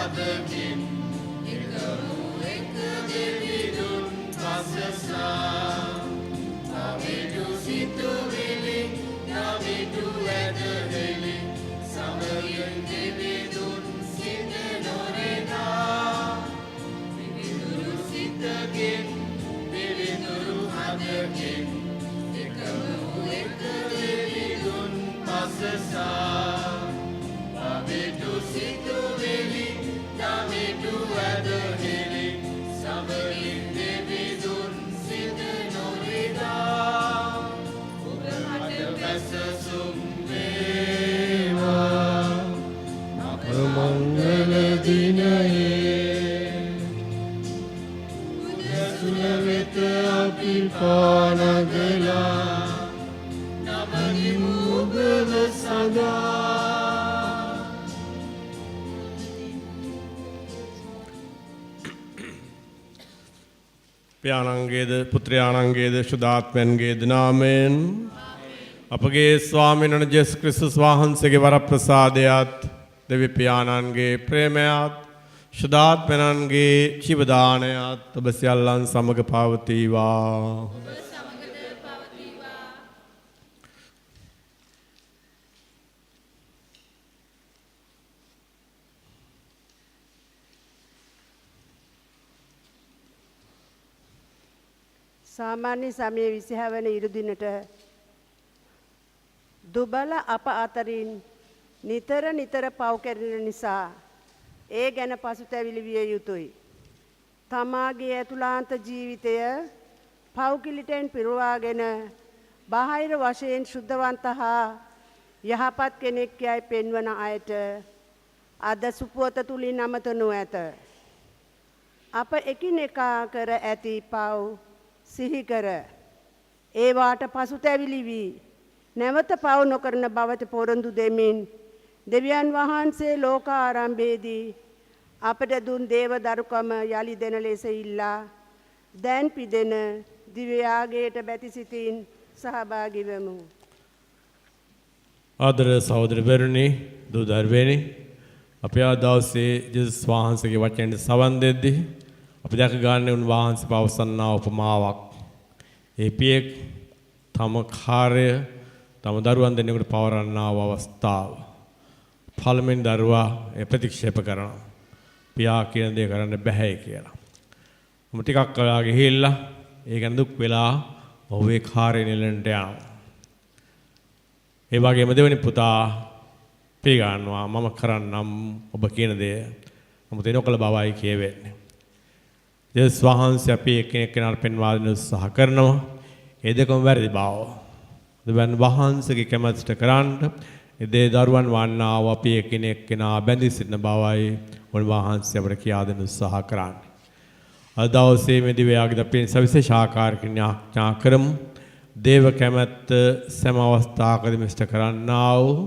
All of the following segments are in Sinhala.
හදකින් එකමු එක දෙවිදුන් පසසා නමිටු සිතුවිලි නමිටු ඇදහෙලි සමයෙන් දෙවිදුන් සිත නොරෙනා විවිදුරු සිතකින් විවිදුරු හදකින් එකමු එක දෙවිදුන් පසසා නමිටු සිතුවිලි නමිටු ඇදහෙලි සමයෙන් දෙවිදුන් සිත නොරෙනා ඔබ මට පැසසුම් වේවා අප මංගල දිනයේ උදැසුන වෙත අපි පානගලා නමනිමු ඔබව සදා පියාණන්ගේද පුත්‍රයාණන්ගේද ශුද්ධාත්මයන්ගේද නාමයෙන් අපගේ ස්වාමීන් වහන්සේ ජේසුස් ක්‍රිස්තුස් වහන්සේගේ වරප්‍රසාදයත් දෙවි පියාණන්ගේ ප්‍රේමයත් ශුද්ධාත්මයන්ගේ ජීවදානයත් ඔබ සියල්ලන් සමග පවතිවා. සාමාන්‍ය සමයේ 26 වන ඉරුදිනට දුබල අප අතරින් නිතර පව් කරන නිසා ඒ ගැන පසුතැවිලි විය යුතුයි. තමාගේ ඇතුළාන්ත ජීවිතය පව් කිලිටෙන් පිරුවාගෙන බාහිර වශයෙන් ශුද්ධවන්ත හා යහපත් කෙනෙක් යයි පෙන්වන අයට අද සුපුවත තුලින් අමතනු ඇත. අප එකිනෙකා කර ඇති පව් සිහි කර ඒවාට පසුතැවිලි වී නැවත පව් නොකරන බවට පොරොන්දු දෙමින් දෙවියන් වහන්සේ ලෝක ආරම්භයේදී අපට දුන් දේව දරුකම යලි දෙන ලෙස ඉල්ලා දැන් පිදෙන දිව්‍ය යාගයට බැති සිතින් සහභාගී වෙමු. ආදර සහෝදරවරුනි දූ දරුවනි අපි ආ දවසේ ජේසුස් වහන්සේගේ වචනයට සවන් දෙද්දී අපි දැක ගන්න උන්වහන්සේ පවසන්නා උපමාවක්. ඒ පියෙක් තම කාර්ය තම දරුවන් දෙන්නෙකුට පවරන්නා වූ අවස්ථාව. පළමුවෙනි දරුවා ප්‍රතික්ෂේප කරනවා. පියා කියන දේ කරන්න බෑ කියලා. මම ටිකක් කළා ගිහිල්ලා ඒ ගැන දුක් වෙලා ඔහු ඒ කාර්ය නිලන්ට යනවා. ඒ වගේම දෙවෙනි පුතා පිළිගන්නවා මම කරන්නම් ඔබ කියන දේ. නමුත් ඒ නොකළ බවයි කියවෙන්නේ. ජේසුස් වහන්සේ අපි එකිනෙක කෙනාට පෙන්වා දෙන්න උත්සාහ කරනවා. ඒ දෙකම වැරදි බව. දෙවියන් වහන්සේගේ කැමැත්තට කරන්න ඒ දේ දරුවන් වන්නා වූ අපි එකිනෙක කෙනා බැඳී සිටින බවයි උන්වහන්සේ අපට කියා දෙන්න උත්සාහ කරන්නේ. අද දවසේ මේ දිව්‍යයාගද අපි සවිශේෂ ආකාරකින් ඥා කරමු. දේව කැමැත්ත සෑම අවස්ථාවකදී මිෂ්ඨ කරන්නා වූ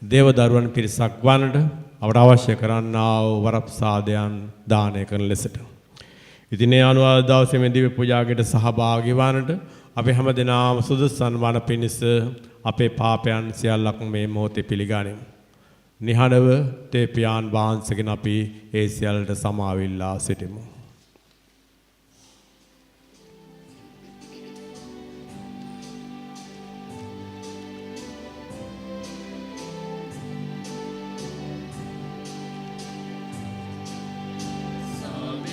දේව දරුවන් පිරිසක් වන්නට අපට අවශ්‍ය කරන්නා වූ වරප්‍රසාදයන් දානය කරන ලෙසට. ඉතින් ඒ අනුව දවසේ මේ දිව්‍ය පූජාවකට සහභාගී වන්නට අපි හැමදෙනාම සුදුසුන් වන පිණිස අපේ පාපයන් සියල්ලක් මේ මොහොතේ පිළිගනිමු. නිහඬව තේපියාන් වහන්සේගෙන් අපි ඒ සියල්ලට සමාවිල්ලා සිටිමු. Sama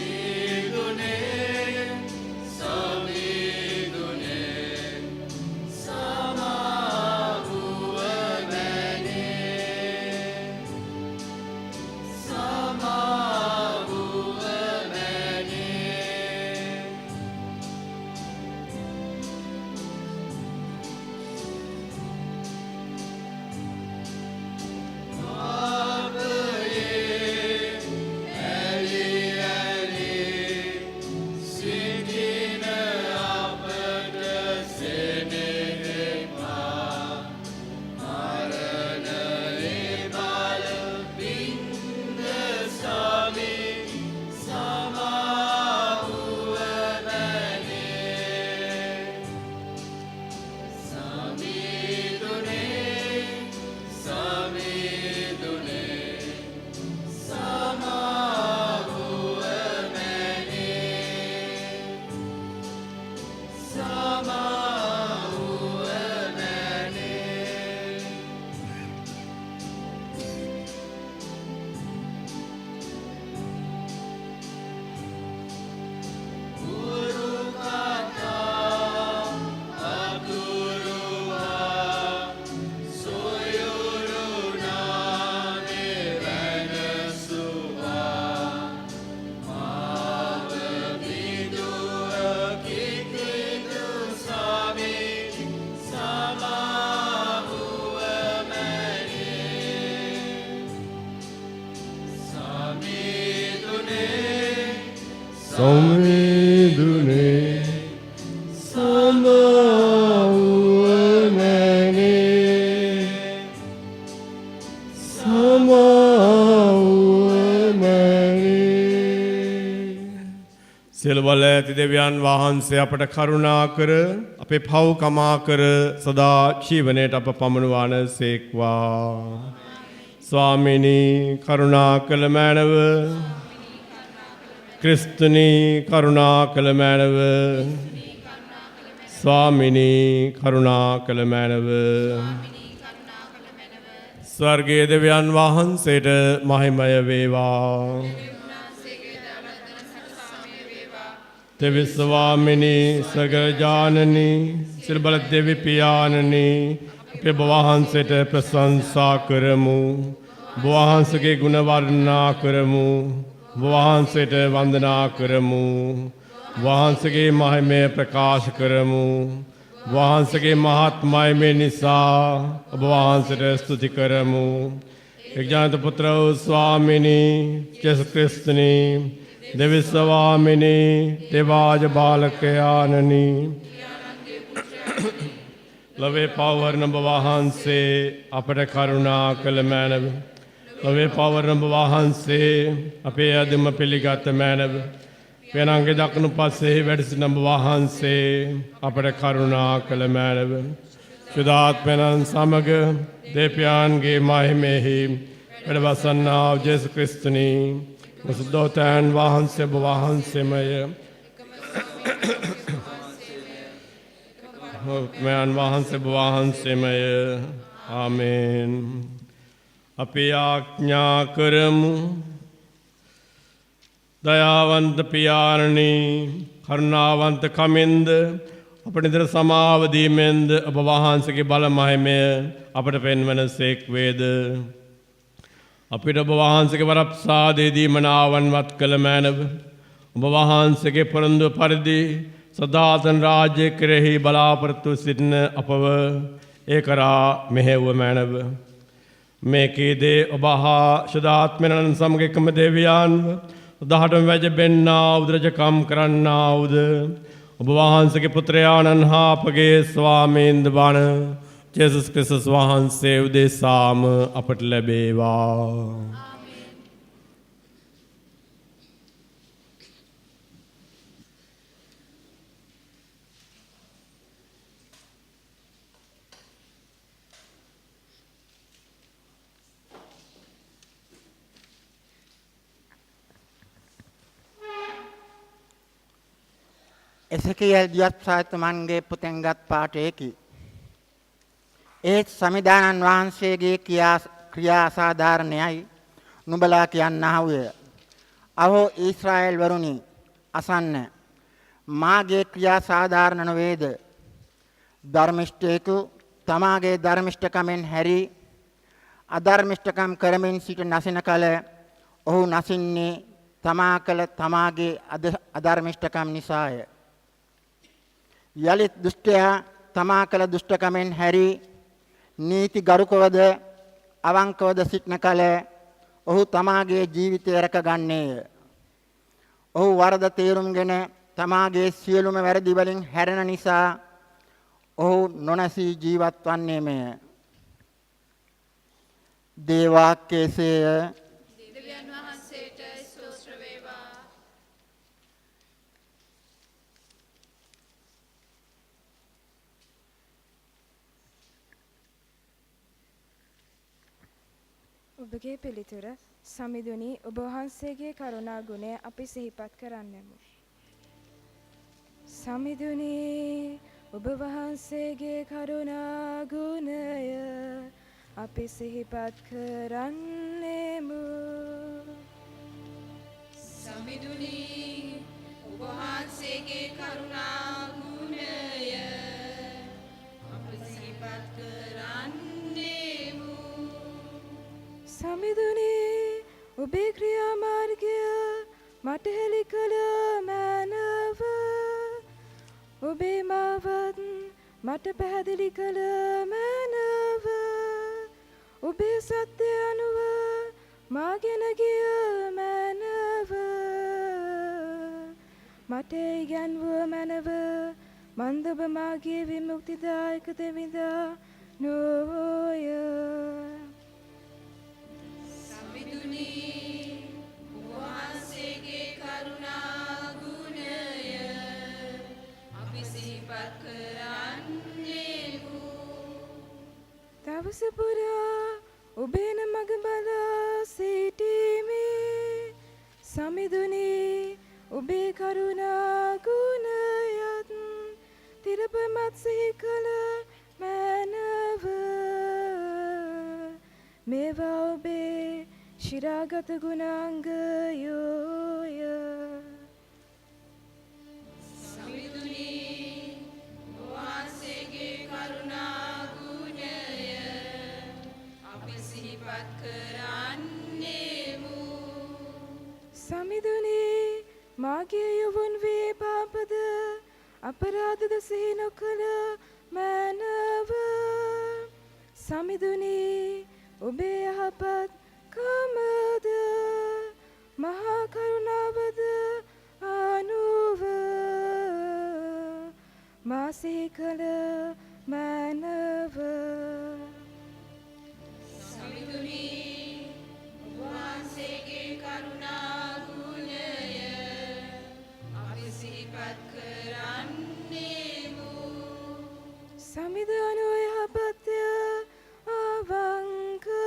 සොම්විදුනේ සමාවුවමනේ සියලු බල ඇති දෙවියන් වහන්සේ අපට කරුණා කර අපේ පව් කමා කර සදා ජීවනයට අප පමුණුවාන සේක්වා. ස්වාමිනී කරුණා කළ මැනව ක්‍රිස්තුනී කරුණා කළ මැනව ස්වාමිනී කරුණා කළ මැනව ස්වර්ගයේ දෙවියන් වහන්සේට මහිමය වේවා. දෙවි ස්වාමිනී සගජානනී සිල්බල දෙවි පියාණනී අපේ වහන්සේට ප්‍රශංසා කරමු. වහන්සේගේ ගුණ වර්ණනා කරමු. වහන්සේට වන්දනා කරමු. වහන්සේගේ මහිමය ප්‍රකාශ කරමු. වහන්සේගේ මහත් මහිමය නිසා ඔබ වහන්සේට ස්තුති කරමු. එක්ජාත පුත්‍ර වූ ස්වාමිනී යේසුස් ක්‍රිස්තුනී දෙවි ස්වාමිනී දේවාජ බාලකයාණනී ලවේ පවර්ණ වහන්සේ අපට කරුණා කළ මැනව. ලවේ පවර්ණ වහන්සේ අපේ අදම පිළිගත් මැනව. පෙනංගේ දකුණු පස්සේ වැඩ සිටින වහන්සේ අපට කරුණා කළ මැනව. සුදාත්මයන් සමග දෙවියන්ගේ මහිමෙහි වැඩවසන්නා යේසුස් ක්‍රිස්තුනී මුසුදෝතයන් වහන්සේ වහන්සේමය මයන් වහන්සේ වහන්සේමය. ආමේන්. අපි ආඥා කරමු. දයාවන්ත පියාණනී කරුණාවන්ත කමෙන්ද අපට නිතර සමාව දීමෙන්ද ඔබ වහන්සේගේ බල මහිමය අපට පෙන්වන සේක් වේද. අපිට ඔබ වහන්සේගේ වරප්‍රසාදයේදී මනාවන්වත් කළ මැනව. ඔබ වහන්සේගේ පොරොන්දු පරිදි සදාතන රාජ්‍ය කෙරෙහි බලාපොරොත්තු සිටින අපව ඒ කරා මෙහෙව්ව මැනව. මේකේදී ඔබ හා සදාත්මයන් සමග එකම දෙවියන්ව දහටම වැජබෙන්නා උදරජකම් කරන්නා උද ඔබ වහන්සේගේ පුත්‍රයාණන් හා අපගේ ස්වාමීන්ද වන යේසුස් ක්‍රිස්තුස් වහන්සේ උදෙසාම අපට ලැබේවා. එසකියල් දියත්සාතුමන්ගේ පුතෙන්ගත් පාඨයකි. ඒත් සමිදානන් වහන්සේගේ ක්‍රියා අසාධාරණයයි නුඹලා කියන්නාහුය. අහෝ ඊශ්‍රායෙල් වරුනි අසන්න. මාගේ ක්‍රියා සාධාරණ නොවේද? ධර්මිෂ්ඨයෙකු තමාගේ ධර්මිෂ්ඨකමෙන් හැරි අධර්මිෂ්ඨකම් කරමින් සිට නැසින කල ඔහු නැසින්නේ තමා කළ තමාගේ අධර්මිෂ්ඨකම් නිසාය. යලිත් දුෂ්ටයා තමා කළ දුෂ්ටකමෙන් හැරි නීති ගරුකවද අවංකවද සිටන කල ඔහු තමාගේ ජීවිතය රැකගන්නේය. ඔහු වරද තේරුම්ගෙන තමාගේ සියලුම වැරදි වලින් හැරෙන නිසා ඔහු නොනැසී ජීවත් වන්නේමය. දේවාක්‍යසේය. දෙවියන් වහන්සේට ස්තෝත්‍ර වේවා. ඔබගේ පිළිතුර සමිඳුනි ඔබ වහන්සේගේ කරුණා ගුණය අපි සිහිපත් කරන්නෙමු. සමිඳුනි ඔබ වහන්සේගේ කරුණා ගුණය අපි සිහිපත් කරන්නෙමු. සමිඳුනි ඔබ වහන්සේගේ කරුණා ගුණය අපි සිහිපත් කරන්නෙමු. සමිඳුනි ඔබේ ක්‍රියාමාර්ගය මට හෙළි කළ මැනව. ඔබේ මාවත් මට පැහැදිලි කළ මැනව. ඔබේ සත්‍ය අනුව මාගෙන ගිය මැනව. මට ඉගැන්වුව මැනව මන්ද ඔබ මාගේ විමුක්තිදායක දෙවිඳා නොය. සමිඳුනි ඔබ වහන්සේගේ කරුණා ගුණය අපි සිහිපත් කරන්නේමු. දවස පුරා ඔබේන මග බලා සිටීමේ සමිඳුනි ඔබේ කරුණා ගුණයත් තිරපමත් සිහි කළ මැනව මේවා ඔබේ ශිරාගත ගුණාංගයෝය. සමිඳුනි ඔබ වහන්සේගේ කරුණා ගුණය අපි සිහිපත් කරන්නේමු. සමිඳුනි මාගේ යොවුන් වේ පාපද අපරාධද සිහි නොකළ මැනව සමිඳුනි ඔබේ යහපත් කමද මහා කරුණාවද අනුව මා සිහි කළ මැනව. සමිඳුනි ඔබ වහන්සේගේ කරුණා ගුණය අපි සිහිපත් කරන්නේමු. සමිඳුනි යහපත්ය අවංකය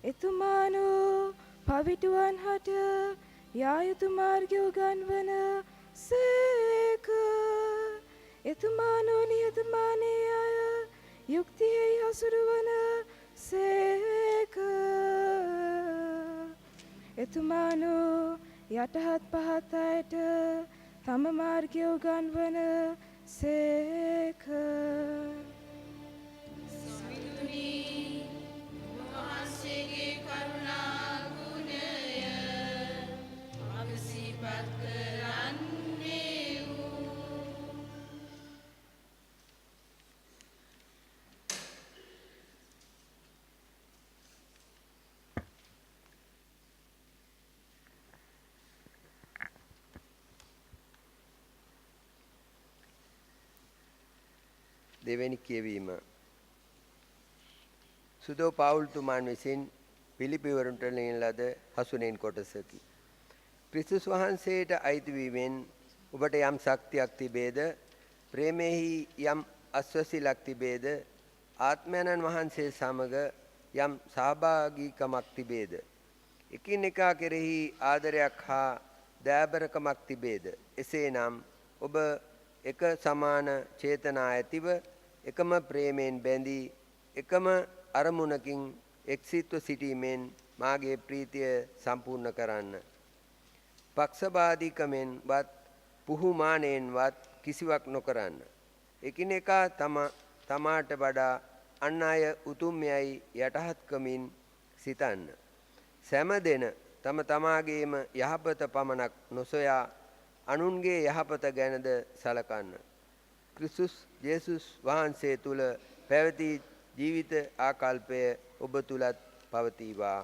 එතුමානෝ පවිටුවන් හට යා යුතු මාර්ගය උගන්වන සේක. එතුමානෝ නිහතමානී අය යුක්තියෙහි හසුරුවන සේක. එතුමානෝ යටහත් පහත් අයට තම මාර්ගය උගන්වන සේක. සමිඳුනි ඔබ වහන්සේගේ කරුණා ගුණය අපි සිහිපත් කරන්නේමු. දෙවැනි කියවීම සුදෝ පාවුල්තුමාන් විසින් පිළිපිවරුන්ට ලියන ලද හසුනෙන් කොටසකි. ක්‍රිස්තුස් වහන්සේට අයිති වීමෙන් ඔබට යම් ශක්තියක් තිබේද? ප්‍රේමෙහි යම් අස්වැසිලක් තිබේද? ආත්මයන්න් වහන්සේ සමග යම් සහභාගීකමක් තිබේද? එකිනෙකා කෙරෙහි ආදරයක් හා දයාබරකමක් තිබේද? එසේනම් ඔබ එක සමාන චේතනා ඇතිව එකම ප්‍රේමයෙන් බැඳී එකම අරමුණකින් එක්සිත්ව සිටීමෙන් මාගේ ප්‍රීතිය සම්පූර්ණ කරන්න. පක්ෂපාතීකමෙන්වත් පුහුමානයෙන්වත් කිසිවක් නොකරන්න. එකිනෙකා තමාට වඩා අන් අය උතුම් යයි යටහත්කමින් සිතන්න. සෑම දෙන තම තමාගේම යහපත පමණක් නොසොයා අනුන්ගේ යහපත ගැනද සලකන්න. ක්‍රිස්තුස් ජේසුස් වහන්සේ තුල පැවති ජීවිත ආකල්පය ඔබ තුලත් පවතිවා.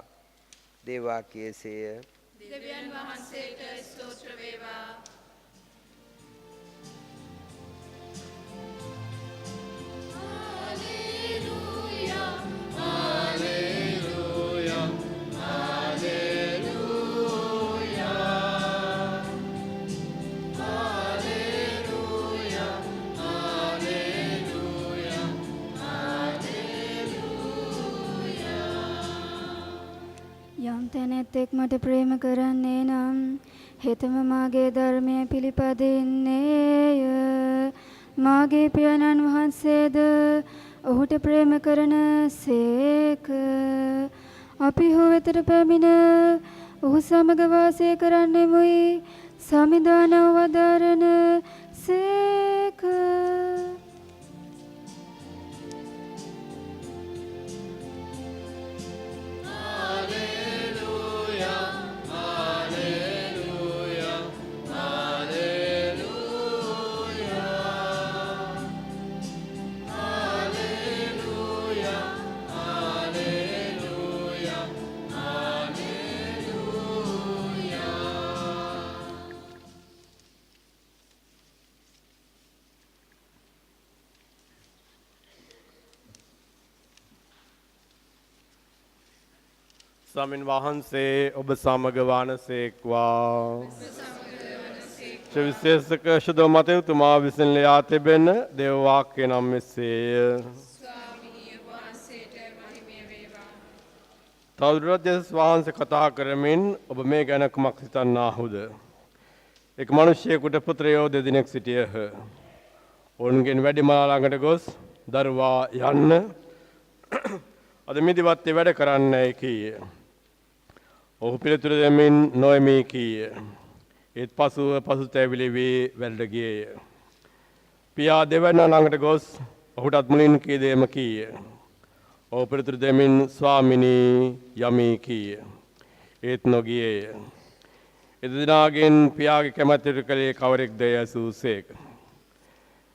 දේවාක්‍යයේසේය. දෙවියන් වහන්සේට ස්තෝත්‍ර වේවා. යම් තැනැත්තෙක් මට ප්‍රේම කරන්නේ නම් හෙතම මාගේ ධර්මය පිළිපදින්නේය. මාගේ පියාණන් වහන්සේද ඔහුට ප්‍රේම කරන සේක. අපි ඔහු වෙතට පැමිණ ඔහු සමග වාසය කරන්නෙමුයි. සමිදානව වදාරන සේක. ස්වාමින් වහන්සේ ඔබ සමග වහන්සේක්වා. විශේෂක ශුද්ධ මතයතුමා විසින් ලියා තිබෙන දේව වාක්‍ය නම් මෙසේය. තවදුරටත් යේසුස් වහන්සේ කතා කරමින් ඔබ මේ ගැන කුමක් සිතන්නාහුද? එක් මිනිසෙකුට පුත්‍රයෝ දෙදෙනෙක් සිටියහ. ඔවුන්ගෙන් වැඩිමහල් ළඟට ගොස් දරුවා යන්න අද මිදිවත්තේ වැඩ කරන්නයි කීය. ඔහු පිළිතුරු දෙමින් නොයමි කීය. ඒත් පසුතැවිලි වී වැඩට ගියේය. පියා දෙවැන්න ළඟට ගොස් ඔහුටත් මුලින් කී දේම කීය. ඔහු පිළිතුරු දෙමින් ස්වාමිනී යමි කීය. ඒත් නොගියේය. එදිනාගෙන් පියාගේ කැමැත්තට කළේ කවරෙක්ද යසූසේක.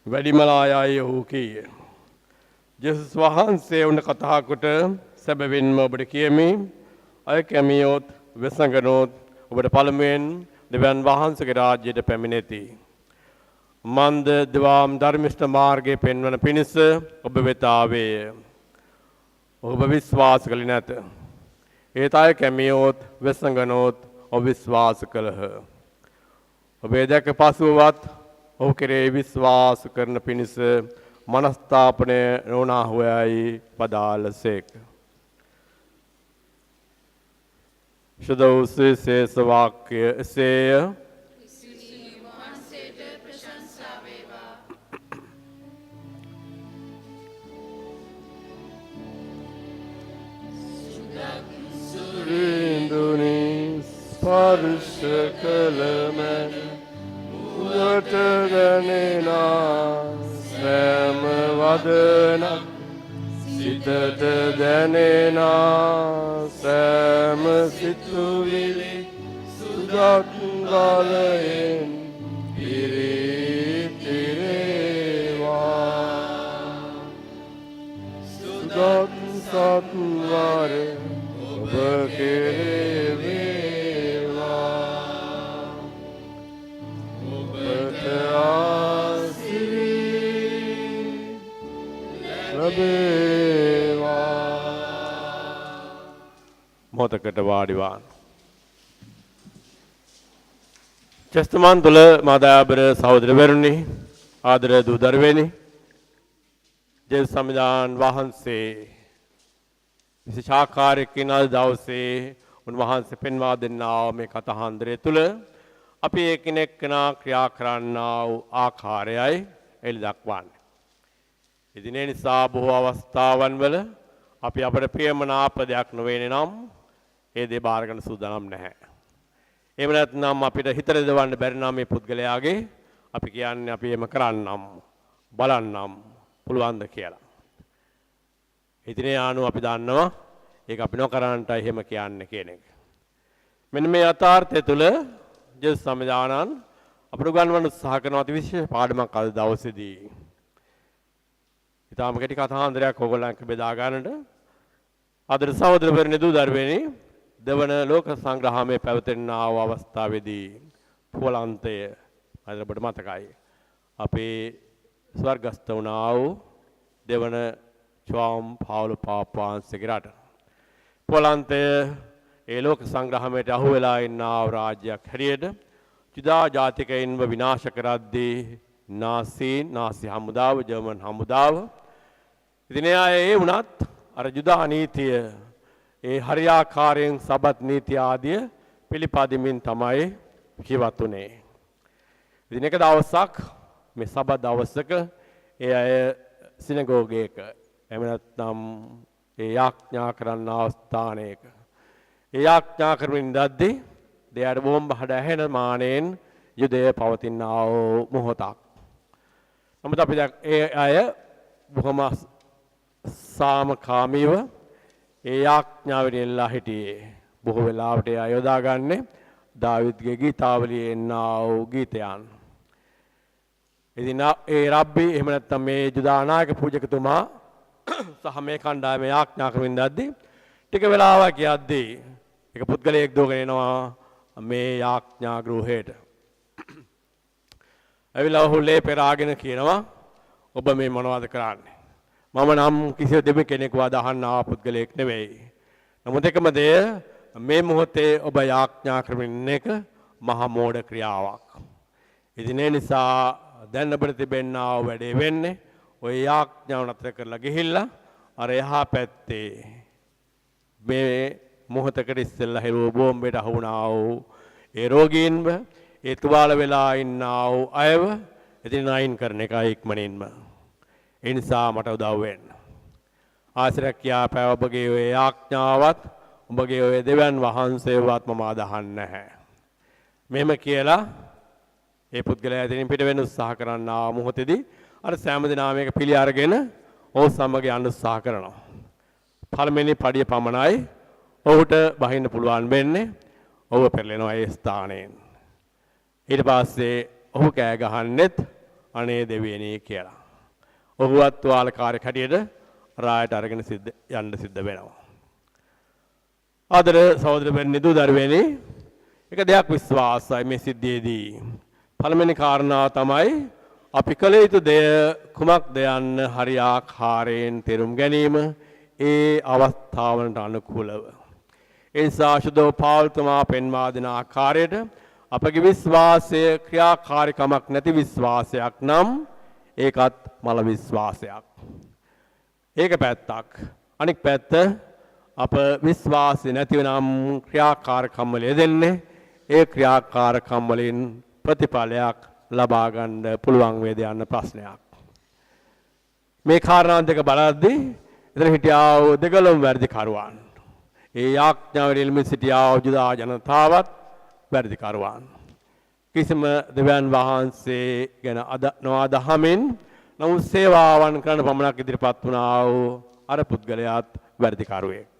වැඩිමලායයි ඔහු කීය. යේසුස් වහන්සේ උන් කතා කොට සැබවින්ම ඔබට කියමි අය කැමියොත් වෙසඟනොත් ඔබට පළමුවෙන් දෙවියන් වහන්සේගේ රාජ්‍යයට පැමිණෙති. මන්ද දවාම් ධර්මිෂ්ඨ මාර්ගයේ පෙන්වන පිණිස ඔබ වෙත ආවේය. ඔබ විශ්වාස කළේ නැත. ඒත් අය කැමියොත් වෙසඟනොත් ඔබ විශ්වාස කළහ. ඔබ දැක පසුවත් ඔහු කෙරෙහි විශ්වාස කරන පිණිස මනස්ථාපනය නොනාහුවයි පදාලසේක. ශුද්ධ වූ සුවිශේෂ වාක්‍ය එසේය. සුරින්දුනි ස්පර්ශ කළමැන මුවට දැනෙනා සෑම වදනක් සිතට දැනෙනා සෑම සිතුවිලි සුදත් ගලයෙන් පිරිතිරේවා. සුදත් සත්වර ඔබ කෙරෙවේවා. ඔබට මොහොතකට වාඩිවාන්. චෙස්තමන් තුළ මාදාබර සහෝදරවරුනි, ආදර දූ දරුවනි, ජේසුස් සම්විධාන වහන්සේ විශේෂාකාරයකින් අද දවසේ උන්වහන්සේ පෙන්වා දෙන්නා මේ කතාන්දරය තුළ අපි එකිනෙකනා ක්‍රියා කරන්නා වූ ආකාරයයි එළි දක්වන්නේ. ඉතින් ඒ නිසා බොහෝ අවස්ථාවන් වල අපි අපට ප්‍රියමනාප දෙයක් නොවේනේ නම් ඒ දේ බාර ගන්න සූදානම් නැහැ. එහෙම නැත්නම් අපිට හිතට දවන්න බැරි නම් මේ පුද්ගලයාගේ අපි කියන්නේ අපි එහෙම කරන්නම් බලන්නම් පුළුවන්ද කියලා. ඉතින් ඒ ආනෝ අපි දන්නවා ඒක අපි නොකරන්නට එහෙම කියන්නේ කියන එක. මෙන්න මේ යථාර්ථය තුළ ජේසුස් සම්විධානන් අපට උගන්වන්න උත්සාහ කරන අතිවිශේෂ පාඩමක් අද දවසේදී. ඉතාලම කෙටි කතාන්දරයක් ඕගොල්ලන්ට බෙදා ගන්නට ආදර සහෝදරවරුනි දූ දරුවනි, දෙවන ලෝක සංග්‍රහයේ පැවතෙන අවස්ථාවේදී පොලන්තය අපට මතකයි. අපේ ස්වර්ගස්ත වුණා වූ දෙවන ජෝම් පවුල් පාපාන්සේගේ රට. පොලන්තය ඒ ලෝක සංග්‍රහයට අහු වෙලා ඉන්න රාජ්‍යයක් හැටියට ජුදා ජාතිකයින්ව විනාශ කරද්දී නාසි හමුදාව, ජර්මන් හමුදාව, ඉතින් ඒ වුණත් අර ජුදා නීතිය, ඒ හරියාකාරයෙන් සබත් නීති ආදිය පිළිපදිමින් තමයි ජීවත් වුනේ. ඉතින් එක දවසක් මේ සබත් දවසක ඒ අය සිනගෝගයක එහෙම නැත්නම් ඒ යාඥා කරන ස්ථානයක ඒ යාඥා කරමින් ඉඳද්දී දෙයට බෝම්බ හඩ ඇහෙන මානෙන් යුදය පවතින මොහොතක්. නමුත් අපි ඒ අය බොහොම සාමකාමීව ඒ යාඥාවෙන් එල්ලා හිටියේ. බොහෝ වෙලාවට ඒ අය යොදාගන්නේ දාවිද්ගේ ගීතාවලියේ එන්නා වූ ගීතයන්. ඉතින් ඒ රබ්බි එහෙම නැත්නම් මේ ජුදා නායක පූජකතුමා සහ මේ කණ්ඩායම යාඥා කරමින් ඉඳද්දී ටික වෙලාවක් යද්දී එක පුද්ගලයෙක් දෝගෙන එනවා මේ යාඥා ගෘහයට. ඇවිල්ලා ඔහු ලේ පෙරාගෙන කියනවා ඔබ මේ මොනවද කරන්නේ? මම නම් කිසි දෙමි කෙනෙක්ව අදහන්න ආව පුද්ගලයෙක් නෙවෙයි. නමුත් එකම දේ මේ මොහොතේ ඔබ යාඥා කරමින් එක මහා මෝඩ ක්‍රියාවක්. ඉතින් ඒ නිසා දැන් ඔබට තිබෙනා වැඩේ වෙන්නේ ඔය යාඥාව නතර කරලා ගිහිල්ලා අර එහා පැත්තේ මේ මොහොතකට ඉස්සෙල්ලා හෙළුව බෝම්බයට අහු වුණා වූ ඒ රෝගීන්ව ඒ තුවාල වෙලා ඉන්නා වූ අයව ඉතින් අයින් කරන එකයි ඉක්මනින්ම. ඒ නිසා මට උදව් වෙන්න. ආශ්‍රය කියාපෑ ඔබගේ ඔය යාඥාවත් ඔබගේ ඔය දෙවියන් වහන්සේවත් මම අදහන්නේ නැහැ. මෙහෙම කියලා ඒ පුද්ගලයා ඉදින් පිට වෙන්න උත්සාහ කරන්නා මොහොතේදී අර සෑම දිනම මේක පිළි අරගෙන ඕ සමග යන්න උත්සාහ කරනවා. පළවෙනි පඩිය පමණයි ඔහුට බහින්න පුළුවන් වෙන්නේ. ඔහු පෙරලෙනවා ඒ ස්ථානයෙන්. ඊට පස්සේ ඔහු කෑ ගහන්නෙත් අනේ දෙවියනි කියලා. ඔහුවත් තුවාලකාරයෙක් හැටියට රායට අරගෙන යන්න සිද්ධ වෙනවා. ආදර සහෝදරවරුනි දූ දරුවනි එක දෙයක් විශ්වාසයි මේ සිද්ධියේදී. පළවෙනි කාරණාව තමයි අපි කළ යුතු දෙය කුමක්ද යන්න හරි ආකාරයෙන් තේරුම් ගැනීම ඒ අවස්ථාවලට අනුකූලව. ඒ නිසා ශුද්ධ පෞල්තුමා පෙන්වා දෙන ආකාරයට අපගේ විශ්වාසය ක්‍රියාකාරීකමක් නැති විශ්වාසයක් නම් ඒකත් මල විශ්වාසයක්. ඒක පැත්තක්. අනික් පැත්ත අප විශ්වාසය නැතිව නම් ක්‍රියාකාරකම් වල යෙදෙන්නේ ඒ ක්‍රියාකාරකම් වලින් ප්‍රතිඵලයක් ලබා ගන්න පුළුවන් වේද යන ප්‍රශ්නයක්. මේ කාරණා දෙක බලද්දී එතන හිටියා වූ දෙගලොම් වැඩි කරුවන්. ඒ යාඥාවෙන් ඉල්මි සිටියා වූ ජුදා ජනතාවත් වැඩි කරුවන්. කිසිම දෙවියන් වහන්සේ ගැන නොඅදහමින් නමුත් සේවාවන් කරන පමණක් ඉදිරිපත් වුණා වූ අර පුද්ගලයාත් වැඩි කරුවෙක්.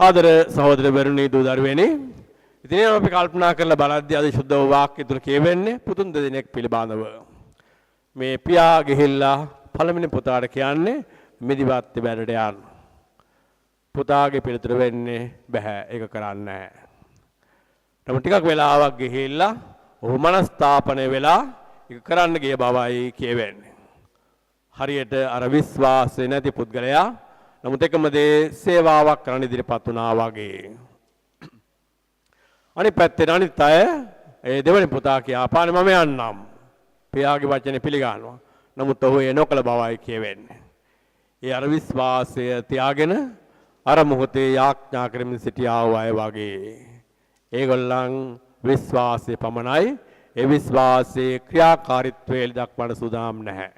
ආදර සහෝදරවරුනි දූ දරුවනි ඉතින් අපි කල්පනා කරලා බලද්දී අද සුද්ධ වාක්‍ය තුල කියවෙන්නේ පුතුන් දෙදෙනෙක් පිළිබඳව. මේ පියා ගිහිල්ලා පළවෙනි පුතාට කියන්නේ මිදිවත්ති බැලට යන්න. පුතාගේ පිළිතුර වෙන්නේ බෑ ඒක කරන්නේ නැහැ. නමුත් ටිකක් වෙලාවක් ගිහිල්ලා ඔහු මනස්ථාපනය වෙලා ඒක කරන්න ගිය බවයි කියවෙන්නේ. හරියට අර විශ්වාසය නැති පුද්ගලයා නමුත් එකම දේ සේවාවක් කරන්න ඉදිරිපත් වුණා වගේ. අනිත් පැත්තේ අනිත් අය ඒ දෙවනි පුතා කියාපානේ මම යන්නම්. පියාගේ වචනේ පිළිගන්නවා. නමුත් ඔහු ඒ නොකල බවයි කියවෙන්නේ. ඒ අර විශ්වාසය තියාගෙන අර මොහොතේ යාඥා කරමින් සිටියා වූ අය වගේ. ඒගොල්ලන් විශ්වාසයේ පමණයි ඒ විශ්වාසයේ ක්‍රියාකාරීත්වය දක්වන්න සූදානම් නැහැ.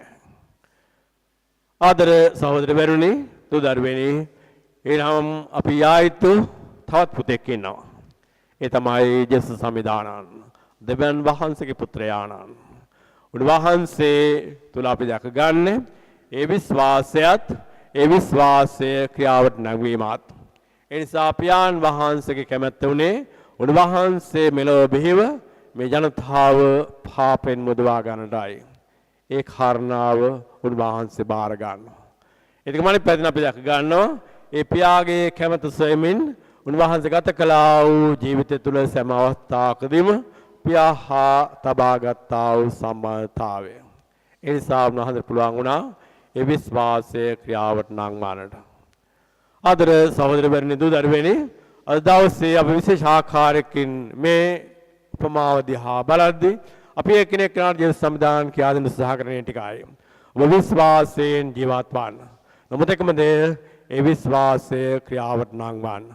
ආදර සහෝදරවරුනි දූ දරුවනි එනම් අපි යායුතු තවත් පුතෙක් ඉන්නවා. ඒ තමයි ජේසුස් සමිදානන් දෙවියන් වහන්සේගේ පුත්‍රයාණන්. උන්වහන්සේ තුල අපි දැක ගන්න ඒ විශ්වාසයත් ඒ විශ්වාසය ක්‍රියාවට නැංවීමත්. ඒ නිසා පියාණන් වහන්සේගේ කැමැත්ත උනේ උන්වහන්සේ මෙලොව බිහිව මේ ජනතාව පාපෙන් මුදවා ගන්නටයි. ඒ කාරණාව උන්වහන්සේ බාර ගන්නවා. ඒක මනින් පැතින අපි දැක ගන්නවා ඒ පියාගේ කැමැත්ත සොයමින් උන්වහන්සේ ගත කළා වූ ජීවිතය තුළ සෑම අවස්ථාවකදීම පියා හා තබා ගත්තා වූ සම්බන්ධතාවය. ඒ නිසා උන්වහන්සේට පුළුවන් වුණා ඒ විශ්වාසය ක්‍රියාවට නංවන්නට. ආදර සහෝදරවරුනි දූ දරුවනි අද දවසේ අපි විශේෂ ආකාරයකින් මේ උපමාව දිහා බලද්දී අපි එකිනෙක කෙනාට ජීවිත සම්දාන කියා දෙන්න උත්සාහ කරන ටිකයි. ඔබ විශ්වාසයෙන් ජීවත් වන්න. නමුත් එකම දේ ඒ විශ්වාසය ක්‍රියාවට නංවන්න.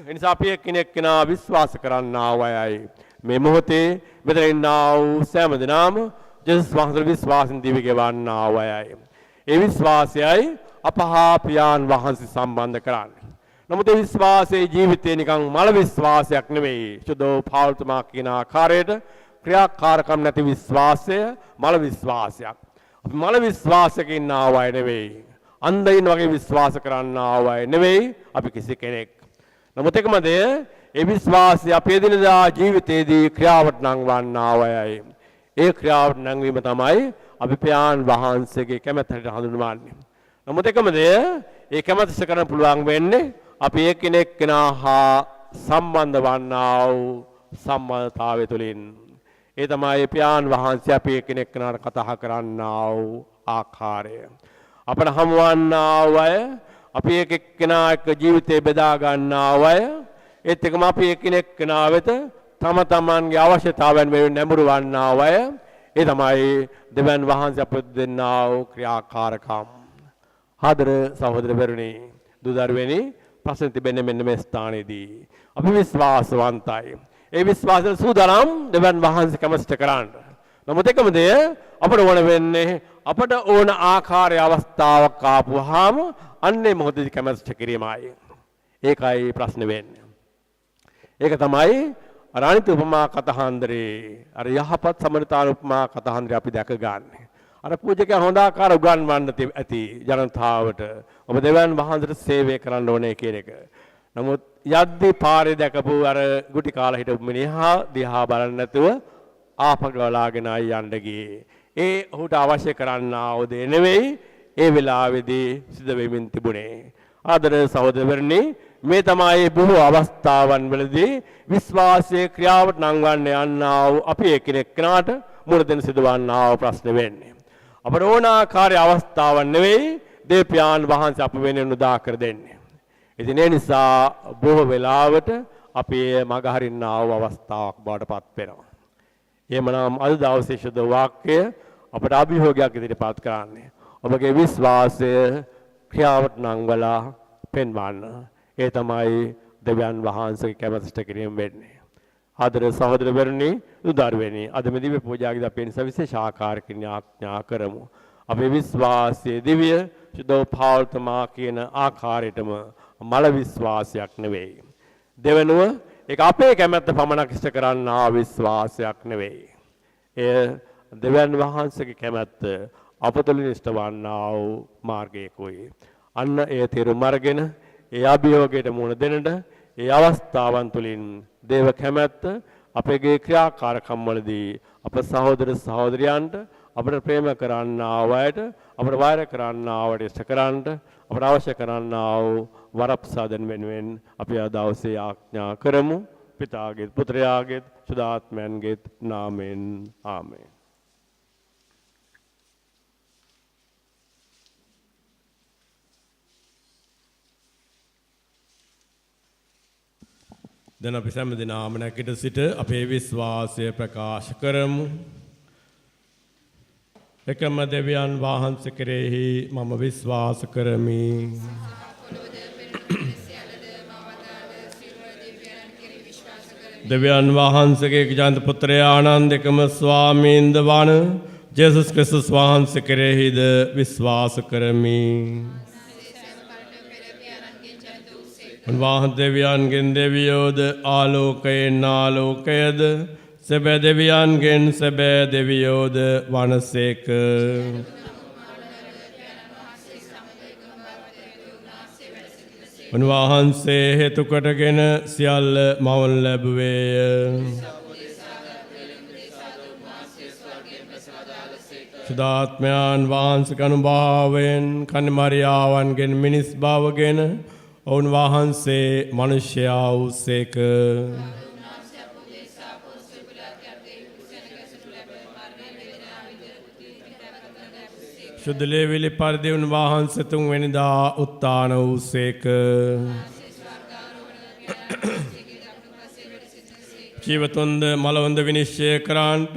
එනිසා අපි එකිනෙක කෙනා විශ්වාස කරන්නා වයයි. මේ මොහොතේ මෙතන ඉන්නා වූ සෑම දෙනාම ජේසුස් වහන්සේ විශ්වාසයෙන් දිවි ගෙවන්නා වයයි. ඒ විශ්වාසයයි අපහා පියාණන් වහන්සේ සම්බන්ධ කරන්නේ. නමුත් ඒ විශ්වාසයේ ජීවිතේ නිකන් මල විශ්වාසයක් නෙවෙයි. සුදෝ පාවුල්තුමා කියන ආකාරයට ක්‍රියාකාරකම් නැති විශ්වාසය මල විශ්වාසයක්. අපි මල විශ්වාසයක ඉන්නා වය නෙවෙයි. අන්ධයින් වගේ විශ්වාස කරන්නා වය නෙවෙයි අපි කිසි කෙනෙක්. නමුත් එකම දේ ඒ විශ්වාසය අපේ දිනදා ජීවිතයේදී ක්‍රියාවට නංවන්නා වයයි. ඒ ක්‍රියාවට නංවීම තමයි අපි පියාණන් වහන්සේගේ කැමැත්තට හඳුන්වන්නේ. නමුත් එකම දේ ඒ කැමැත්ත කරන්න පුළුවන් වෙන්නේ අපි එකිනෙක කෙනා හා සම්බන්ධ වන්නා වූ සම්බන්ධතාවය තුළින්. ඒ තමයි පියාණන් වහන්සේ අපි එකිනෙක කෙනාට කතා කරන්නා වූ ආකාරය. අපට හමුවන්නා වූ අය අපි එක එක්කෙනා එක්ක ජීවිතේ බෙදා ගන්නා අය ඒත් එකම අපි එකිනෙක කෙනා වෙත තම තමන්ගේ අවශ්‍යතාවයන් වෙනුවෙන් නැඹුරු වන්නා අය ඒ තමයි දෙවියන් වහන්සේ අපට දෙන්නා වූ ක්‍රියාකාරකම්. ආදර සහෝදරවරුනි දූ දරුවනි ප්‍රශ්න තිබෙන්නේ මෙන්න මේ ස්ථානයේදී අපි විශ්වාසවන්තයි. ඒ විශ්වාසයෙන් සූදානම් දෙවියන් වහන්සේ කැමැස්ට කරන්න. නමුත් එකම දේ අපට ඕන වෙන්නේ අපට ඕන ආකාරයේ අවස්ථාවක් ආපුවාම අන්නේ මොහොතේදී කැමැස්ට කිරීමයි. ඒකයි ප්‍රශ්න වෙන්නේ. ඒක තමයි අර අනිත් උපමා කතහන්දරේ අර යහපත් සමනතාන උපමා කතහන්දරේ අපි දැක ගන්න. අර පූජකයා හොඳ ආකාර උගන්වන්න ඇති ජනතාවට ඔබ දෙවියන් වහන්සේට සේවය කරන්න ඕනේ කියන එක. නමුත් යද්දී පාරේ දැකපු අර ගුටි කාලා හිටපු මිනිහා දිහා බලන්නේ නැතුව ආපහු ගලාගෙන යන්න ගියේ. ඒ ඔහුට අවශ්‍ය කරන්නා වූ දේ නෙවෙයි ඒ වෙලාවේදී සිදු වෙමින් තිබුණේ. ආදර සහෝදරවරුනි මේ තමයි බොහෝ අවස්ථාවන් වලදී විශ්වාසයේ ක්‍රියාවට නංවන්න යන්නා වූ අපි එකිනෙකාට මුණ දෙන සිදුවන්නා වූ ප්‍රශ්න වෙන්නේ. අපට ඕන ආකාරයේ අවස්ථාවක් නෙවෙයි දේව්‍යාන් වහන්සේ අප වෙනුවෙන් උදා කර දෙන්නේ. ඉතින් ඒ නිසා බොහෝ වෙලාවට අපි මගහරින්නා වූ අවස්ථාවක් බවට පත් වෙනවා. එhmenan අද දවසේ ශුද්ධ වාක්‍ය අපට අභියෝගයක් ඉදිරිපත් කරන්නේ. ඔබගේ විශ්වාසය ක්‍රියාවට නංවලා පෙන්වන්න. ඒ තමයි දෙවියන් වහන්සේගේ කැමැත්තට කිරීම වෙන්නේ. ආදර සහෝදරවරුනි, උදාරවෙනි අද මේ දිව්‍ය පූජාවේදී අපි නිසා විශේෂ ආකාරකින් ආඥා කරමු. අපේ විශ්වාසයේ දිව්‍ය සුදෝ පාවල්තමා කියන ආකාරයටම මල විශ්වාසයක් නෙවෙයි. දෙවෙනුව ඒක අපේ කැමැත්ත පමණක් ඉෂ්ට කරන්නා විශ්වාසයක් නෙවෙයි. එය දෙවියන් වහන්සේගේ කැමැත්ත අපතුලින් ඉෂ්ට වන්නා වූ මාර්ගයකයි. අන්න ඒ තේරුම් අරගෙන ඒ අභියෝගයට මුහුණ දෙන්නට ඒ අවස්ථාවන් තුළින් දේව කැමැත්ත අපගේ ක්‍රියාකාරකම් වලදී අප සහෝදර සහෝදරියන්ට අපට ප්‍රේම කරන්නා වූ අපට වෛර කරන්නා වූ ඉෂ්ට කරන්නට අපට අවශ්‍ය කරන්නා වූ වරප්‍රසාදන් වෙනුවෙන් අපි අද දවසේ ආඥා කරමු. පිතාගේ පුත්‍රයාගේ සුදාත්මයන්ගේ නාමයෙන් ආමේන්. දැන් අපි සෑම දිනම නැගිට සිට අපේ විශ්වාසය ප්‍රකාශ කරමු. එකම දෙවියන් වහන්සේ කෙරෙහි මම විශ්වාස කරමි. දෙවියන් වහන්සේගේ ජාන්ත පුත්‍රයා ආනන්ද එකම ස්වාමීන්ද වන ජේසුස් ක්‍රිස්තුස් වහන්සේ කෙරෙහිද විශ්වාස කරමි. උන්වහන්සේ දෙවියන්ගෙන් දෙවියෝද ආලෝකයෙන් ආලෝකයද සැබෑ දෙවියන්ගෙන් සැබෑ දෙවියෝද වනසේක. උන්වහන්සේ හේතු කොටගෙන සියල්ල මවන ලැබුවේය. සුදාත්මයන් වහන්සේගේ අනුභවයෙන් කන්‍යාමරියාවන්ගෙන් මිනිස් භවගෙන ඔවුන් වහන්සේ මිනිසයා වූසේක. ශුද්ධ ලේවිලි පරිදි උන්වහන්සේ තුන්වෙනිදා උත්ථාන වූසේක. ජීවතුන්ද මලවඳ විනිශ්චය කරන්නට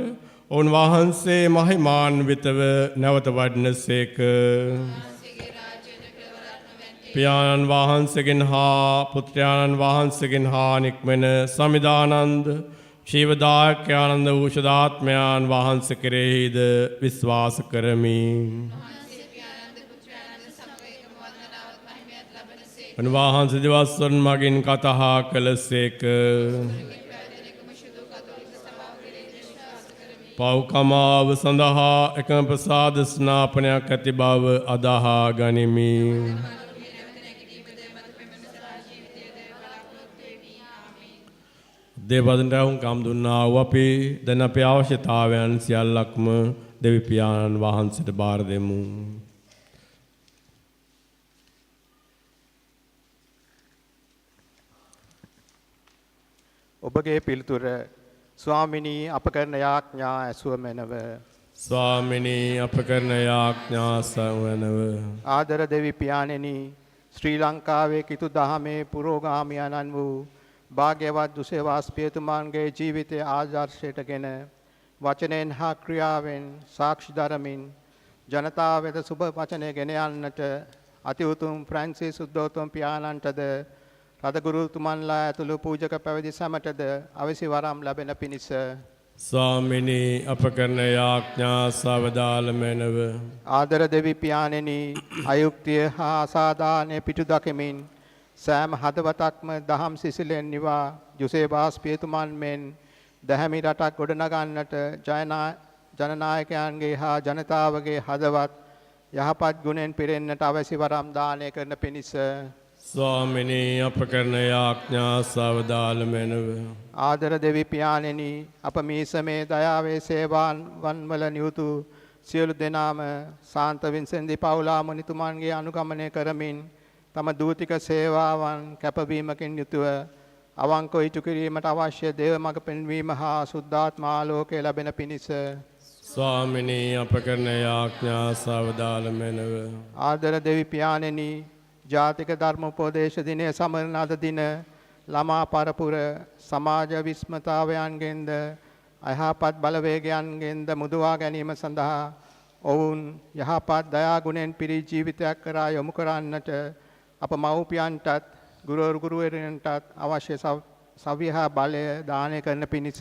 උන්වහන්සේ මහිමාන්විතව නැවත වඩනසේක. පියාණන් වහන්සේගෙන් හා පුත්‍රයාණන් වහන්සේගෙන් හා නික්මෙන සමිදානන්ද ශීවදායක ආනන්ද වූ සුදාත්මයන් වහන්සේ කෙරෙහිද විශ්වාස කරමි. උන්වහන්සේ දවස්වල මගින් කතා කළසේක. පෞකමාව සඳහා එකම ප්‍රසාද ස්නාපනයක් ඇති බව අදහා ගනිමි. දේවදන් රැවුම්කම් දුන්නා වූ අපි දැන් අපේ අවශ්‍යතාවයන් සියල්ලක්ම දෙවි පියාණන් වහන්සේට බාර දෙමු. ඔබගේ පිළිතුර ස්වාමිනී අප කරන යාඥා ඇසුව මැනව. ස්වාමිනී අප කරන යාඥා සවනව. ආදර දෙවි පියාණෙනි ශ්‍රී ලංකාවේ කිතු දහමේ පුරෝගාමියණන් වූ භාග්‍යවත් දුසේවාස්පියතුමාන්ගේ ජීවිතය ආදර්ශයටගෙන වචනයෙන් හා ක්‍රියාවෙන් සාක්ෂි දරමින් ජනතාව වෙත සුබ වචනය ගෙන යන්නට අති උතුම් ෆ්‍රැන්සිස් උද්දෝතම පියාණන්ටද රදගුරුතුමන්ලා ඇතුළු පූජක පැවිදි සැමටද අවසි වරම් ලැබෙන පිණිස ස්වාමිනී අප කරන යාඥා සවදාළ මැනව. ආදර දෙවි පියාණෙනි අයුක්තිය හා අසාධාරණය පිටු දකිමින් සෑම හදවතක්ම දහම් සිසිලෙන් නිවා ජුසේබාස් පියතුමන් මෙන් දැහැමි රටක් ගොඩනගන්නට ජනනායකයන්ගේ හා ජනතාවගේ හදවත් යහපත් ගුණෙන් පිරෙන්නට අවශ්‍ය වරම් දානය කරන පිණිස ස්වාමිනී අප කරන යාඥා සවදාළ මැනව. ආදර දෙවි පියාණෙනි අප මීසමේ දයාවේ සේවාන් වන්වල නියුතු සියලු දෙනාම සාන්ත වින්සෙන්දි පවුලා මුනිතුමන්ගේ අනුගමනය කරමින් තම දූතික සේවාවන් කැපවීමකින් යුතුව අවංකව ඉටු කිරීමට අවශ්‍ය දේව මඟ පෙන්වීම හා සුද්ධාත්ම ආලෝකය ලැබෙන පිණිස ස්වාමිනී අප කරන යාඥා සවදාළ මැනව. ආදර දෙවි පියාණෙනි ජාතික ධර්ම උපදේශ දිනය සමරන අද දින ළමා පරපුර සමාජ විස්මතාවයන්ගෙන්ද අයහපත් බලවේගයන්ගෙන්ද මුදවා ගැනීම සඳහා ඔවුන් යහපත් දයා ගුණෙන් පිරි ජීවිතයක් කරා යොමු කරන්නට අප මව්පියන්ටත් ගුරුවරයන්ටත් අවශ්‍ය සවිහා බලය දානය කරන පිණිස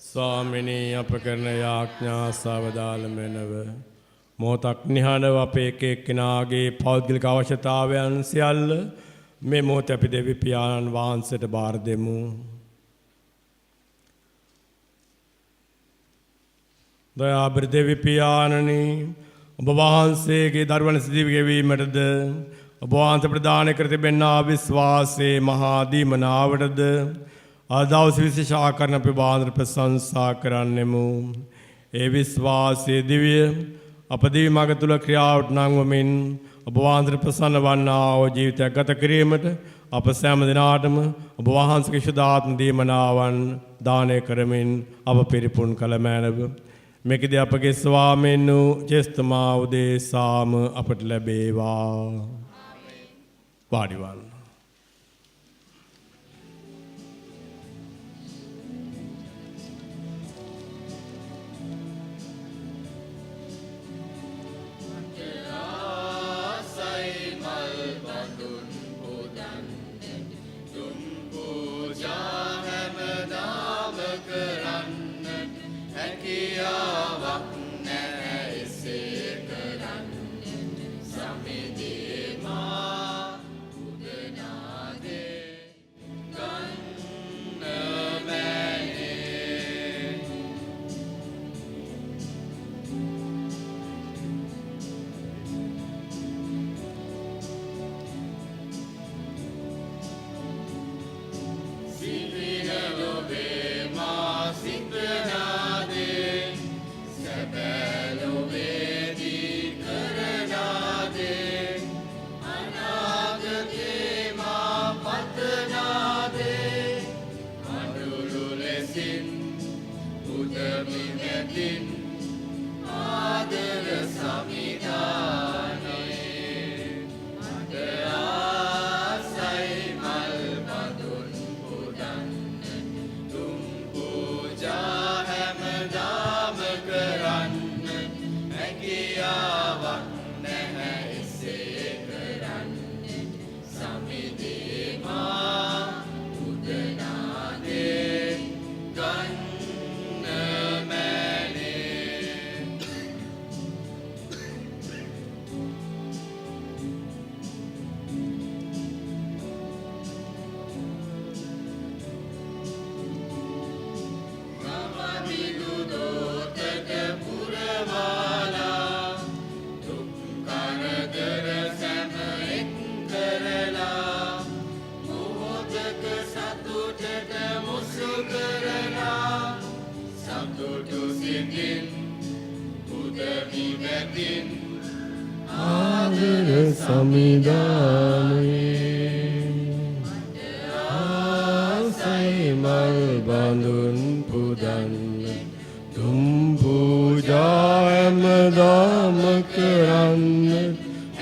ස්වාමිනී අප කරන යාඥා සවදාළ මැනව. මොහොතක් නිහඬව අපේ එක එක්කෙනාගේ පෞද්ගලික අවශ්‍යතාවයන් සියල්ල මේ මොහොත අපි දෙවි පියාණන් වහන්සේට බාර දෙමු. දයාබර දෙවි පියාණනි ඔබ වහන්සේගේ දරුවන් සිදුව ගෙවීමටද ඔබ වහන්සේ ප්‍රදාන කර තිබෙනා විශ්වාසයේ මහා දීමනාවටද ආදවස් විශේෂ ආකරණ අපි බාන්දර ප්‍රශංසා කරන්නෙමු. ඒ විශ්වාසයේ දිව්‍ය අප දිවි මඟ තුල ක්‍රියාවට නංවමින් ඔබ වහන්සේ ප්‍රසන්න වන්නා වූ ජීවිතයක් ගත කිරීමට අප සෑම දිනාටම ඔබ වහන්සේගේ ශුද්ධාත්ම දීමනාවන් දානය කරමින් අප පිරිපුන් කළ මැනව. මේකදී අපගේ ස්වාමීන් වූ ජේස්තමා උදෙසාම අපට ලැබේවා. වාඩිවන්න.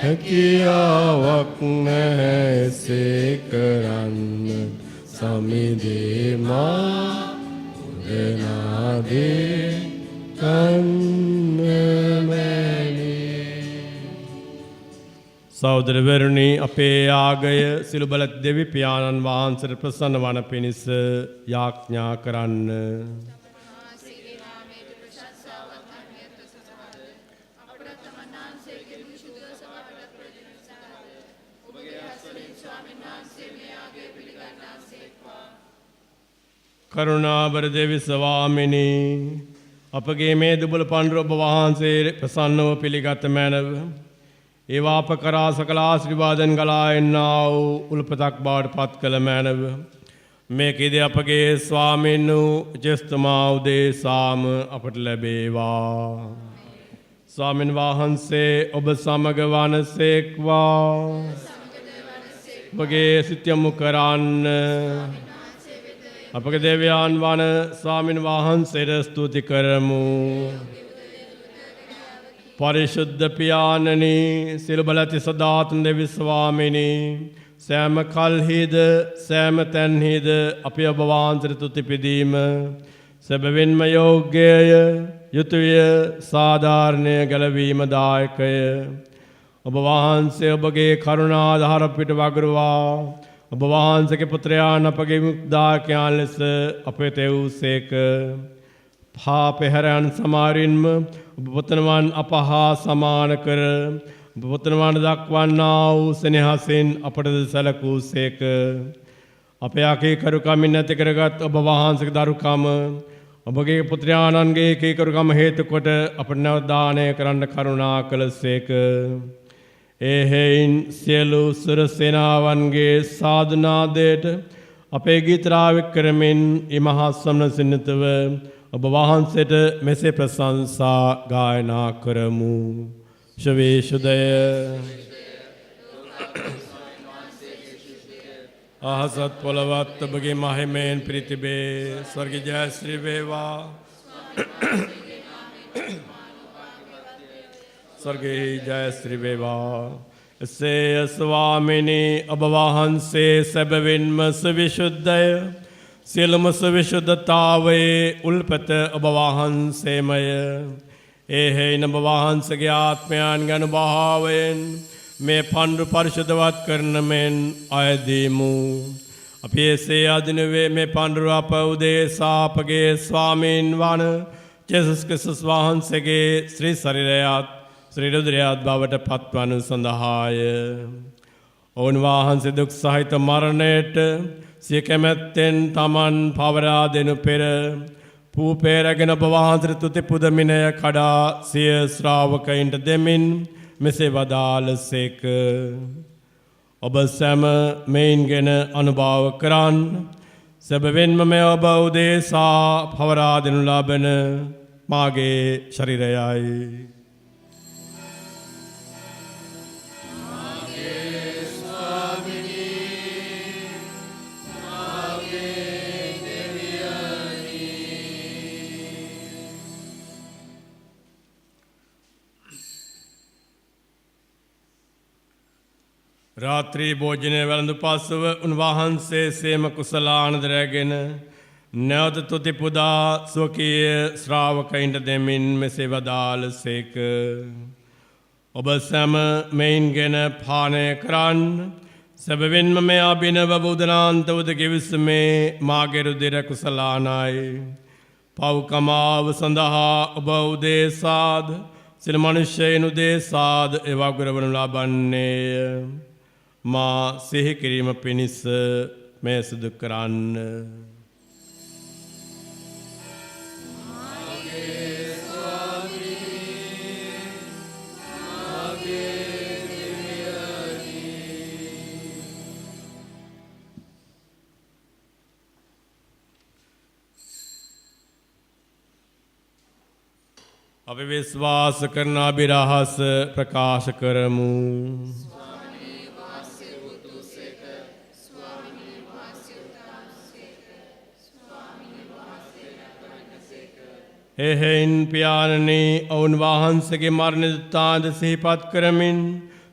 හැකියාවක් නැහැ නිදේමා උදනාදේ කන්නමැනි. සහෝදරවරුනි, අපේ යාගය සිළු බල දෙවි පියාණන් වහන්සේට ප්‍රසන්න වන පිණිස යාඥා කරන්න. කරුණාබර දෙවි ස්වාමිනී, අපගේ මේ දුබල පඬුර ඔබ වහන්සේ ප්‍රසන්නව පිළිගත මැනව. ඒවා අප කරා සකල ආශිර්වාදන් ගලා එන්නා වූ උල්පතක් බවට පත් කළ මැනව. මේකෙදී අපගේ ස්වාමීන් වූ ජේෂ්ඨමා උදෙසාම අපට ලැබේවා. ස්වාමීන් වහන්සේ ඔබ සමග වනසේක්වා. ඔබගේ සිත යොමු කරන්න. අපගේ දේවයන් වන ස්වාමීන් වහන්සේට ස්තුති කරමු. පරිශුද්ධ පියාණනි, සිළු බලති සදාතන දෙවි ස්වාමිනී, සෑම කල්හිද සෑම තැන්හිද අපි ඔබ වහන්සේට තුති පිදීම සැබවින්ම යෝග්‍යය, යුතුය, සාධාරණය, ගැලවීම දායකය. ඔබ වහන්සේ ඔබගේ කරුණා දහර පිට වගුරුවා ඔබ වහන්සේගේ පුත්‍රයාන් අපගේ මුක්දායකයන් ලෙස අපේ තෙව්සේක. පාපෙහරයන් සමාරින්ම ඔබ පුතණවන් අපහා සමාන කර ඔබ පුතණවන් දක්වන්නා වූ සෙනෙහසින් අපටද සැලකූසේක. අපේ අකීකරුකමින් නැති කරගත් ඔබ වහන්සේගේ දරුකම ඔබගේ පුත්‍රයාණන්ගේ කීකරුකම හේතු කොට අපට නැවත දානය කරන්න කරුණා කළසේක. එහෙයින් සියලු සුර සේනාවන්ගේ සාධනාදයට අපේ ගීතරාවෙක් කරමින් ඉමහා සම්නසින්නතව ඔබ වහන්සේට මෙසේ ප්‍රශංසා ගායනා කරමු. ශවේශුදය අහසත් පොළවත් ඔබගේ මහිමයෙන් ප්‍රතිබේ. ස්වර්ගීය ජය ශ්‍රී වේවා. ස්වර්ගයේ ජය ශ්‍රී වේවා. එසේ ස්වාමිනී, ඔබ වහන්සේ සැබවින්ම සවිශුද්ධය. සියලුම සවිශුද්ධතාවයේ උල්පත ඔබ වහන්සේමය. එහෙයින් ඔබ වහන්සේගේ ආත්මයන්ගේ අනුභවයෙන් මේ පඬු පරිශුද්ධවත් කරන මෙන් අයදීමු. අපි එසේ අදිනවේ මේ පඬුර අප උදෙසා අපගේ ස්වාමීන් වන ජේසුස් ක්‍රිස්තුස් වහන්සේගේ ශ්‍රී ශරීරයත් ශ්‍රී රුධිරයත් බවට පත්වනු සඳහාය. ඔවුන් වහන්සේ දුක් සහිත මරණයට සිය කැමැත්තෙන් තමන් පවරා දෙනු පෙර පූපේරගෙන ඔබ වහන්සේට තුති පුදමිනය කඩා සිය ශ්‍රාවකයින්ට දෙමින් මෙසේ වදාළසේක. ඔබ සැම මෙයින්ගෙන අනුභව කරන්න. සැබවින්ම මේ ඔබ උදෙසා පවරා දෙනු ලබන මාගේ ශරීරයයි. රාත්‍රී භෝජනය වැළඳු පසුව උන්වහන්සේ සේම කුසලානද රැගෙන නැවත තුති පුදා ස්වකීය ශ්‍රාවකයින්ට දෙමින් මෙසේ වදාළසේක. ඔබ සැම මෙයින්ගෙන පානය කරන්න. සැබවින්ම මේ අභිනව බුදනාන්ත උද කිවිසුමේ මාගේ රුධිර කුසලානයි. පව්කමාව සඳහා ඔබ උදෙසාද සියලු මනුෂ්‍යයන් උදෙසාද ඒවා ගුරවනු ලබන්නේය. මා සිහි කිරීම පිණිස මේ සිදු කරන්න. අපි විශ්වාස කරන අභිරහස ප්‍රකාශ කරමු. එහෙයින් පියාණනි, ඔවුන් වහන්සේගේ මරණ දුතාන්ත සිහිපත් කරමින්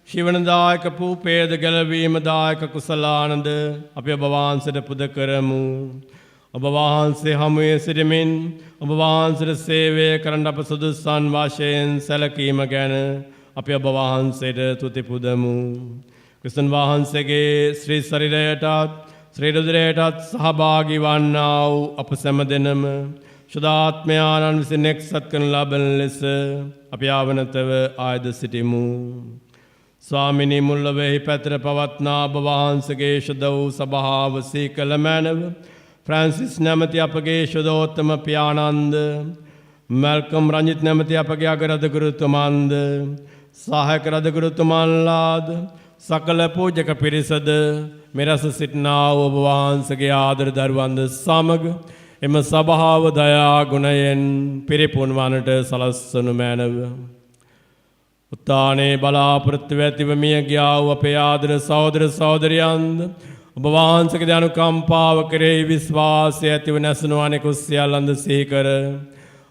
ශිවනදායක පූපේද ගැලවීමදායක කුසලානද අපි ඔබ වහන්සේට පුද කරමු. ඔබ වහන්සේ හමුවේ සිටමින් ඔබ වහන්සේට සේවය කරන්න අප සුදුසුන් වශයෙන් සැලකීම ගැන අපි ඔබ වහන්සේට තුති පුදමු. ක්‍රිස්තුන් වහන්සේගේ ශ්‍රී ශරීරයටත් ශ්‍රී රුධිරයටත් සහභාගී වන්නා වූ අප සෑම දෙනම ශුද්ධාත්මයාණන් විසින් එක්සත් කරන ලබන ලෙස අපි ආවනතව ආයද සිටිමු. ස්වාමිනී මුල්ලවෙහි පැතර පවත්නා ඔබ වහන්සේගේ ශුද්ධ වූ සභාව සීකල මැනව ෆ්‍රැන්සිස් නැමැති අපගේ ශුද්ධෝත්තම පියාණන්ද මල්කම් රංජිත් නැමැති අපගේ අගරද ගුරුතුමන්ද සහායක රද ගුරුතුමන්ලාද සකල පූජක පිරිසද මෙරස සිටිනා වූ ඔබ වහන්සේගේ ආදර දරුවන්ද සමග එම සභාව දයා ගුණයෙන් පිරිපුන් වනට සලස්වනු මැනව. උත්තානේ බලාපොරොත්තු ඇතිව මිය ගියා වූ අපේ ආදර සහෝදර සහෝදරියන්ද ඔබ වහන්සේගේ අනුකම්පාව කෙරෙහි විශ්වාසය ඇතිව නැසුණු අනෙකුත් සියල්ලන්ද සිහි කර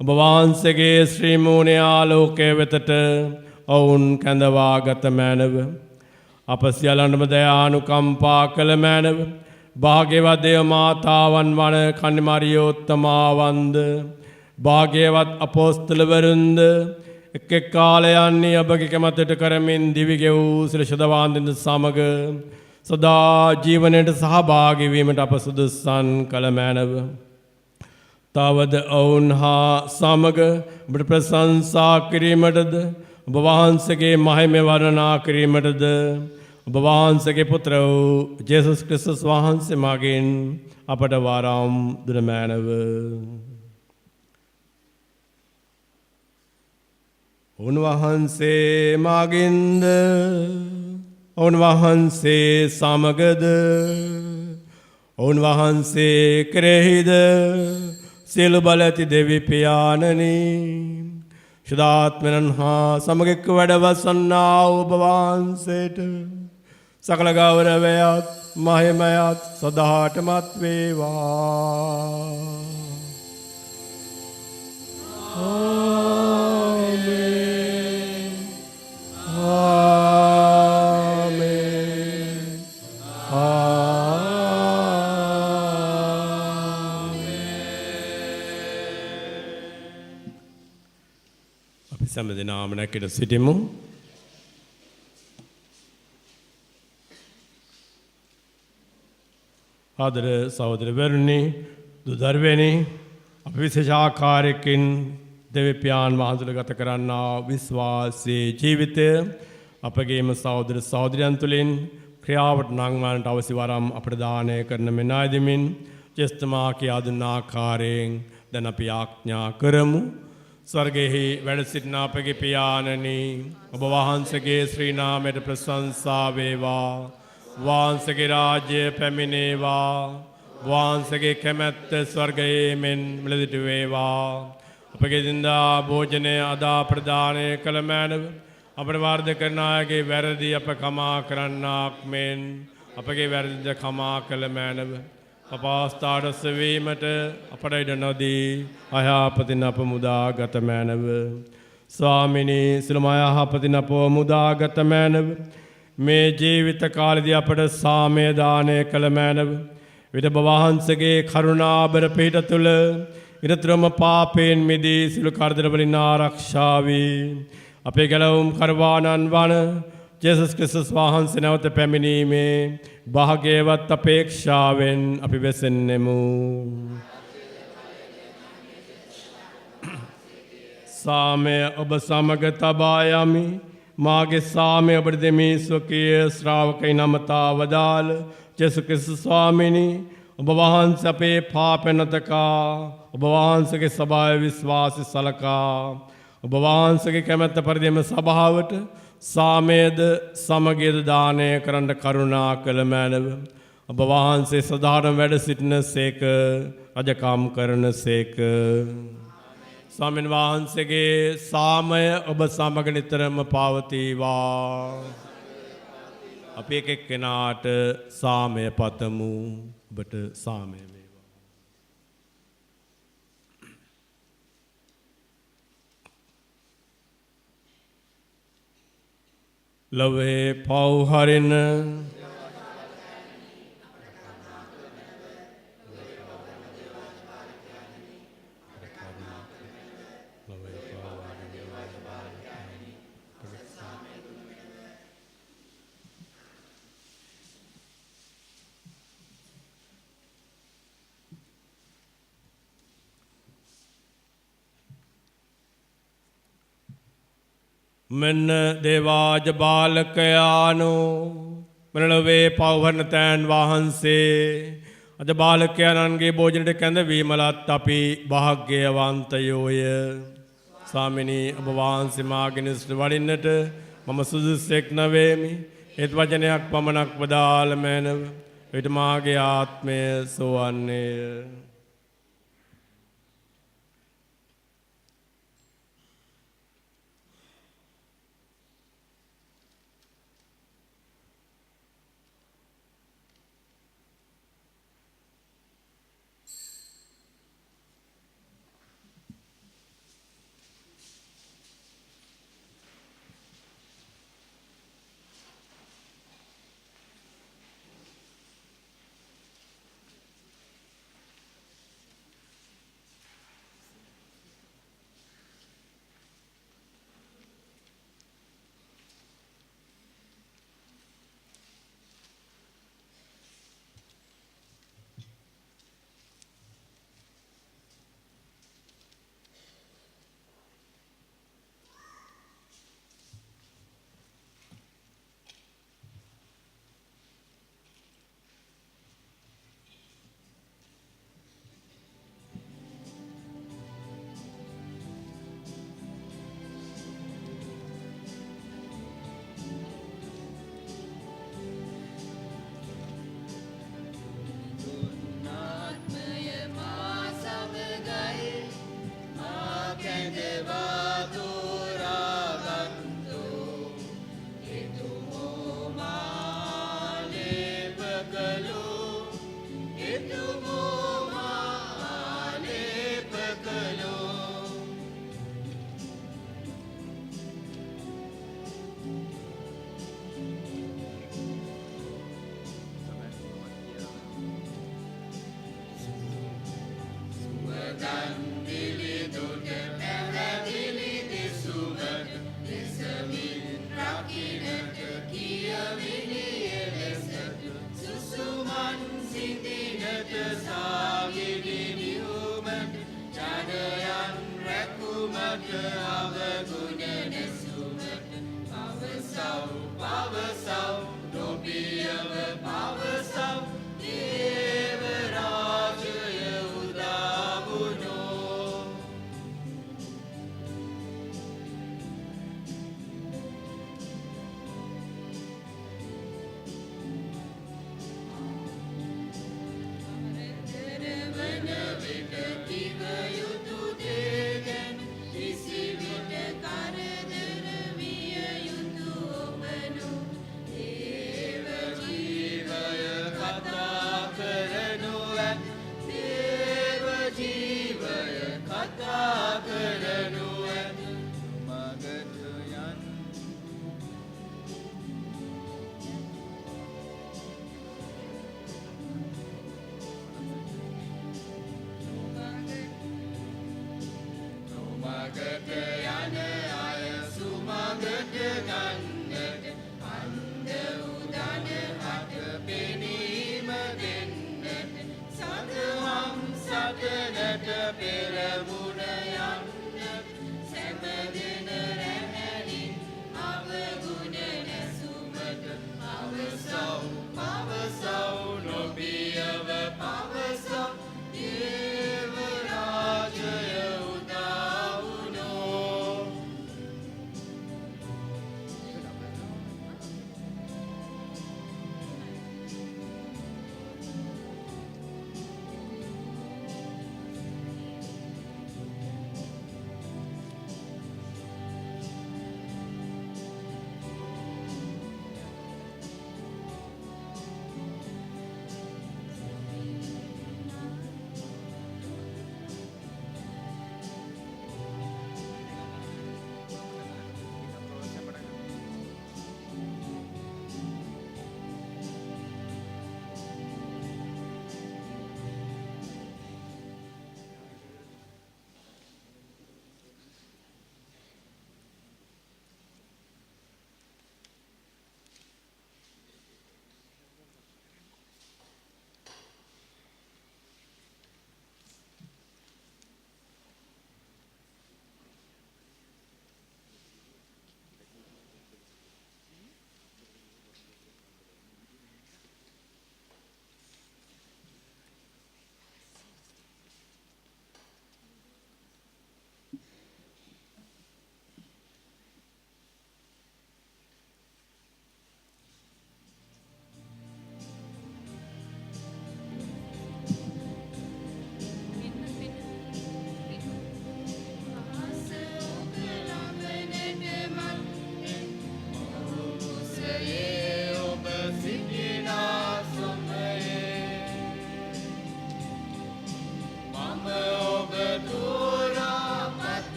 ඔබ වහන්සේගේ ශ්‍රී මූණේ ආලෝකය වෙතට ඔවුන් කැඳවා ගත මැනව. අප සියල්ලන්ටම දයානුකම්පා කළ මැනව. භාග්‍යවත් දේව මාතාවන් වන කන්නිමාරියෝත්තමාවන්ද භාග්‍යවත් අපෝස්තලවරුන්ද එක් එක් කාලයන්හි ඔබගේ කැමැත්තට කරමින් දිවි ගෙවූ ශ්‍රේෂ්ඨවාන්දින්ද සමග සදා ජීවනයට සහභාගී වීමට අප සුදුසුන් කළ මැනව. තවද ඔවුන් හා සමග ඔබට ප්‍රශංසා කිරීමටද ඔබ වහන්සේගේ මහිමය වර්ණනා කිරීමටද ඔබ වහන්සේගේ පුත්‍ර වූ ජේසුස් ක්‍රිස්තුස් වහන්සේ මගින් අපට වරම් දුන මැනව. උන්වහන්සේ මගින්ද උන්වහන්සේ සමගද උන්වහන්සේ කෙරෙහිද සියලු බල ඇති දෙවි පියාණනි ශුද්ධාත්මයන් හා සමග වැඩවසන්නා ඔබ වහන්සේට සකල ගෞරවයත් මහිමයත් සදාටමත් වේවා. ආමේන්. ආමේන්. ආමේන්. අපි සෑම දිනම නැගිට සිටිමු. ආදර සහෝදරවරුනි දුදර්වැනි අප විශේෂ ආකාරයකින් දෙවිපියාණන් වහන්සේලා ගත කරන්නා විශ්වාසී ජීවිතය අපගේම සහෝදර සහෝදරියන් තුළින් ක්‍රියාවට නංවන්නට අවශ්‍ය වරම් අපට දානය කරන මෙන්නා දෙමින් ජේෂ්ඨමා කියා දුන්න ආකාරයෙන් දැන් අපි ආඥා කරමු. ස්වර්ගයෙහි වැඩ සිටින අපගේ පියාණනි ඔබ වහන්සේගේ ශ්‍රී නාමයට ප්‍රශංසා වේවා. වහන්සේගේ රාජ්‍ය පැමිණේවා. වහන්සේගේ කැමැත්ත ස්වර්ගයේ මෙන් මෙලෙසට වේවා. අපගේ දිනදා භෝජනය අදා ප්‍රදානය කළ මැනව අපට වර්ධ කරන අයගේ වැරදි අප කමා කරන්නාක් මෙන් අපගේ වැරදිද කමා කළ මැනව අපස්ථාට වීමට අපට ඉඩ නොදී අයහපතින් අප මුදාගත මැනව. ස්වාමිනී සිළුම අයහපතින් අපව මුදාගත මැනව මේ ජීවිත කාලෙදී අපට සාමය දානය කළ මැනව විට වහන්සේගේ කරුණාබර පිහිට තුළ ඉරතරම පාපයෙන් මිදී සිළු කරදර වලින් ආරක්ෂා වී අපේ ගැලවුම් කරවානන් වන ජේසුස් ක්‍රිස්තුස් වහන්සේ නැවත පැමිණීමේ භාග්‍යවත් අපේක්ෂාවෙන් අපි වෙසෙන්නෙමු. සාමය ඔබ සමග තබා යමි. මාගේ සාමය ඔබට දෙමි ස්වකීය ශ්‍රාවකයි නමතා වදාළ ජේසුස් ක්‍රිස්තුස් ස්වාමිනී ඔබ වහන්සේ අපේ පාප නැතකා ඔබ වහන්සේගේ සභාවේ විශ්වාසී සලකා ඔබ වහන්සේගේ කැමැත්ත පරිදිම සභාවට සාමයේද සමගියද දානය කරන්න කරුණා කළ මැනව ඔබ වහන්සේ සදාරම් වැඩ සිටින සේක රජකම් කරන සේක. ස්වාමීන් වහන්සේගේ සාමය ඔබ සමග නිතරම පවතිවා. අපි එක් එක්කෙනාට සාමය පතමු. ඔබට සාමය වේවා. ලොවේ පව් හරින මෙන්න දේවාජ බාලකයානු මෙලොවේ පවහරන තෑන් වහන්සේ අද බාලකයාණන්ගේ භෝජනයට කැඳවීමලත් අපි භාග්‍යවන්තයෝය. ස්වාමිනී ඔබ වහන්සේ මාගෙන වඩින්නට මම සුදුස්සෙක් නොවේමි. ඒත් වචනයක් පමණක් වදාළ මැනව විට මාගේ ආත්මය සෝවන්නේය.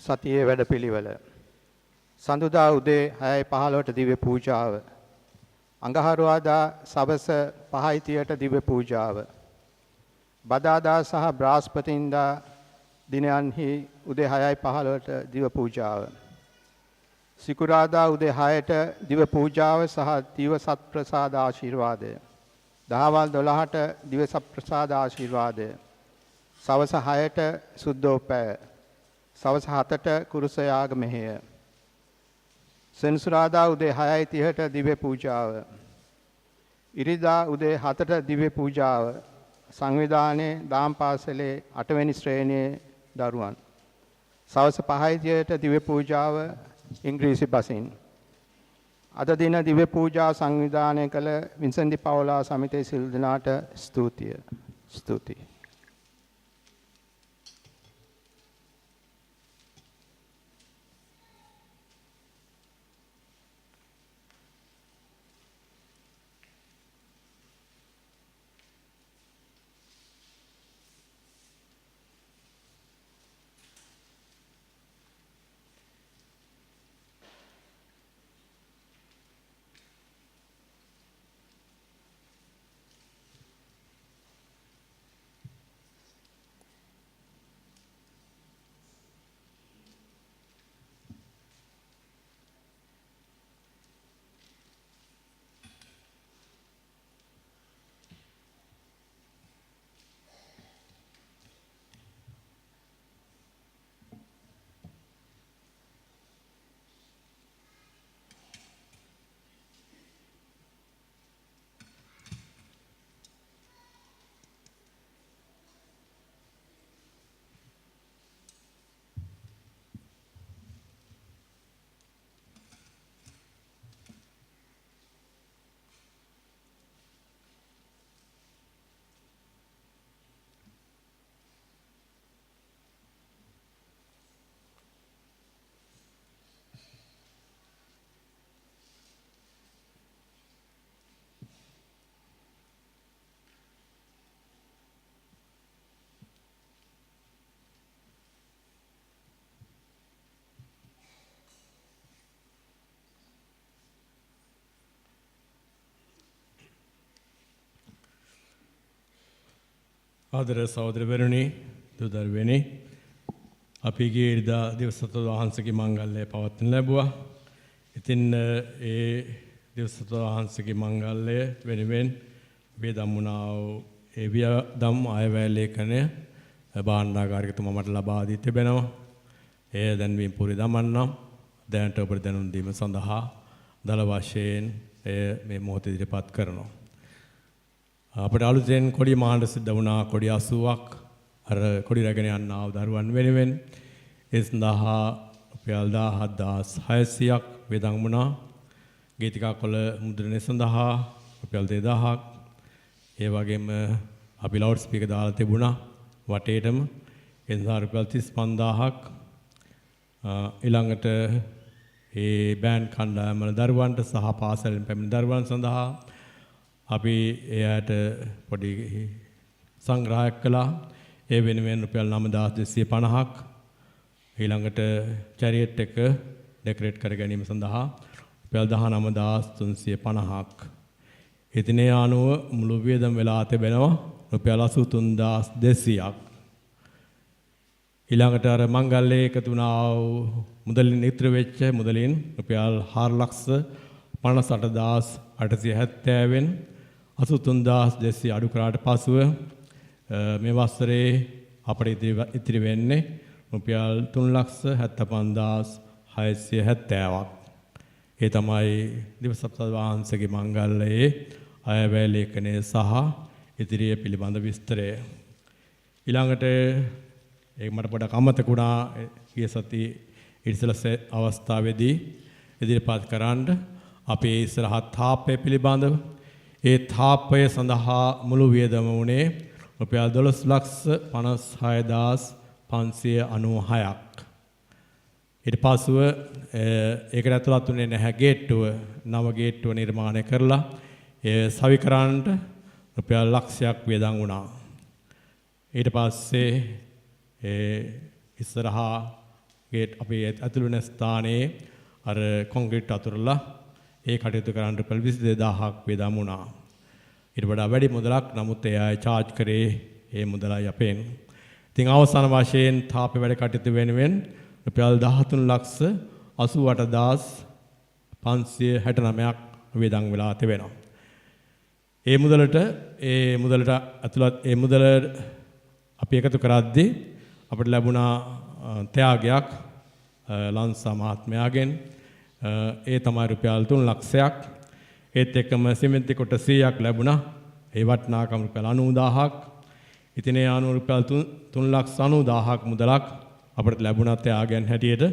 සතියේ වැඩපිළිවෙල. සඳුදා උදේ 6:15ට දිව්‍ය පූජාව. අඟහරුවාදා සවස 5:30ට දිව්‍ය පූජාව. බදාදා සහ බ්‍රහස්පතින්දා දිනයන්හි උදේ 6:15ට දිව්‍ය පූජාව. සිකුරාදා උදේ 6ට දිව්‍ය පූජාව සහ දිව්‍ය සත්ප්‍රසාද ආශිර්වාදය. දහවල් 12ට දිව්‍ය සත්ප්‍රසාද ආශිර්වාදය. සවස 6ට සුද්ධෝපය. සවස 7ට කුරුස යාග මෙහෙය. සෙනසුරාදා උදේ 6:30ට දිව්‍ය පූජාව. ඉරිදා උදේ 7ට දිව්‍ය පූජාව. සංවිධානයේ දාම් පාසලේ 8 වෙනි ශ්‍රේණියේ දරුවන්. සවස 5:30ට දිව්‍ය පූජාව ඉංග්‍රීසි බසින්. අද දින දිව්‍ය පූජා සංවිධානය කළ වින්සන්ති පවුලා සමිතියේ සිල් දෙනාට ස්තුතියි. ආදර සහෝදරවරුනි, දුදරුවනි, අපි ගිය ඉරිදා දේවසත්ව වහන්සේගේ මංගල්‍යය පවත්වන ලැබුවා. ඉතින් ඒ දේවසත්ව වහන්සේගේ මංගල්‍යය වෙනුවෙන් මේ දම්මුණා වූ ඒ වියදම් අයවැය ලේඛනය භාණ්ඩාගාරිකතුමා මට ලබා දී තිබෙනවා. එය දැන්වීම පුරි දමන්නම්. දැනට ඔබට දැනුම් දීම සඳහා දල වශයෙන් එය මේ මොහොතේ ඉදිරිපත් කරනවා. අපට අලුතෙන් කොඩි මහාන සිද්ධ වුණා කොඩි 80ක් අර කොඩි රැගෙන යන්නා වූ දරුවන් වෙනුවෙන් ඒ සඳහා රුපියල් 17600ක් වේදන් වුණා. ගීතිකා කොළ මුද්‍රණය සඳහා රුපියල් 2000ක්. ඒ වගේම අපි ලවුඩ් ස්පීකර් දාලා තිබුණා වටේටම ඒ නිසා රුපියල් 35000ක්. ඊළඟට ඒ බෑන්ඩ් කණ්ඩායම් වල දරුවන්ට සහ පාසලෙන් පැමිණි දරුවන් සඳහා අපි එයාට පොඩි සංග්‍රහයක් කළා. ඒ වෙනුවෙන් රුපියල් 9250ක්. ඊළඟට චැරියට් එක ඩෙකොරේට් කර ගැනීම සඳහා රුපියල් 19350ක්. ඉතින් අනුව මුළු වියදම් වෙලා තිබෙනවා රුපියල් 83200ක්. ඊළඟට අර මංගල්‍යයේ එකතු වුණා වූ මුදලින් ඉතිරි වෙච්ච මුදලින් රුපියල් 4,58,870 83200 අඩු කරාට පසුව මේ වසරේ අපිට ඉතිරි වෙන්නේ රුපියල් 3,75,670ක්. ඒ තමයි දිවසප්ත වහන්සේගේ මංගල්‍යයේ අයවැය ලේඛනය සහ ඉදිරිය පිළිබඳ විස්තරය. ඊළඟට ඒක මට පොඩක් අමතක වුණා ගිය සති ඉරිසලසේ අවස්ථාවේදී ඉදිරිපත් කරන්න අපේ ඉස්සරහා තාපය පිළිබඳව. ඒ තාපය සඳහා මුළු වියදම වුණේ රුපියල් 12,56,596ක්. ඊට පසුව ඒකට ඇතුළත් වුණේ නැහැ ගේට්ටුව. නව ගේට්ටුව නිර්මාණය කරලා ඒ සවිකරන්නට රුපියල් ලක්ෂයක් වියදම් වුණා. ඊට පස්සේ ඉස්සරහා ගේට් අපේ ඇතුළු වෙන ස්ථානයේ අර කොන්ක්‍රීට් අතුරලා ඒ කටයුතු කරන්න රුපියල් 22000ක් වේදම් වුණා. ඊට වඩා වැඩි මුදලක් නමුත් ඒ අය charge කරේ ඒ මුදලයි අපෙන්. ඉතින් අවසාන වශයෙන් තාපේ වැඩ කටයුතු වෙනුවෙන් රුපියල් 13,88,569ක් වේදම් වෙලා තිබෙනවා. ඒ මුදලට ඇතුළත් ඒ මුදල අපි එකතු කරද්දී අපිට ලැබුණා ත්‍යාගයක් ලංසා මහත්මයාගෙන්. ඒ තමයි රුපියල් 3 ලක්ෂයක්. ඒත් එක්කම සිමෙන්ති කොට 100ක් ලැබුණා. ඒ වටිනාකම රුපියල් 90000ක්. ඉතින් ඒ අනුව රුපියල් 3,90,000ක් මුදලක් අපිට ලැබුණා ත්‍යාගයන් හැටියට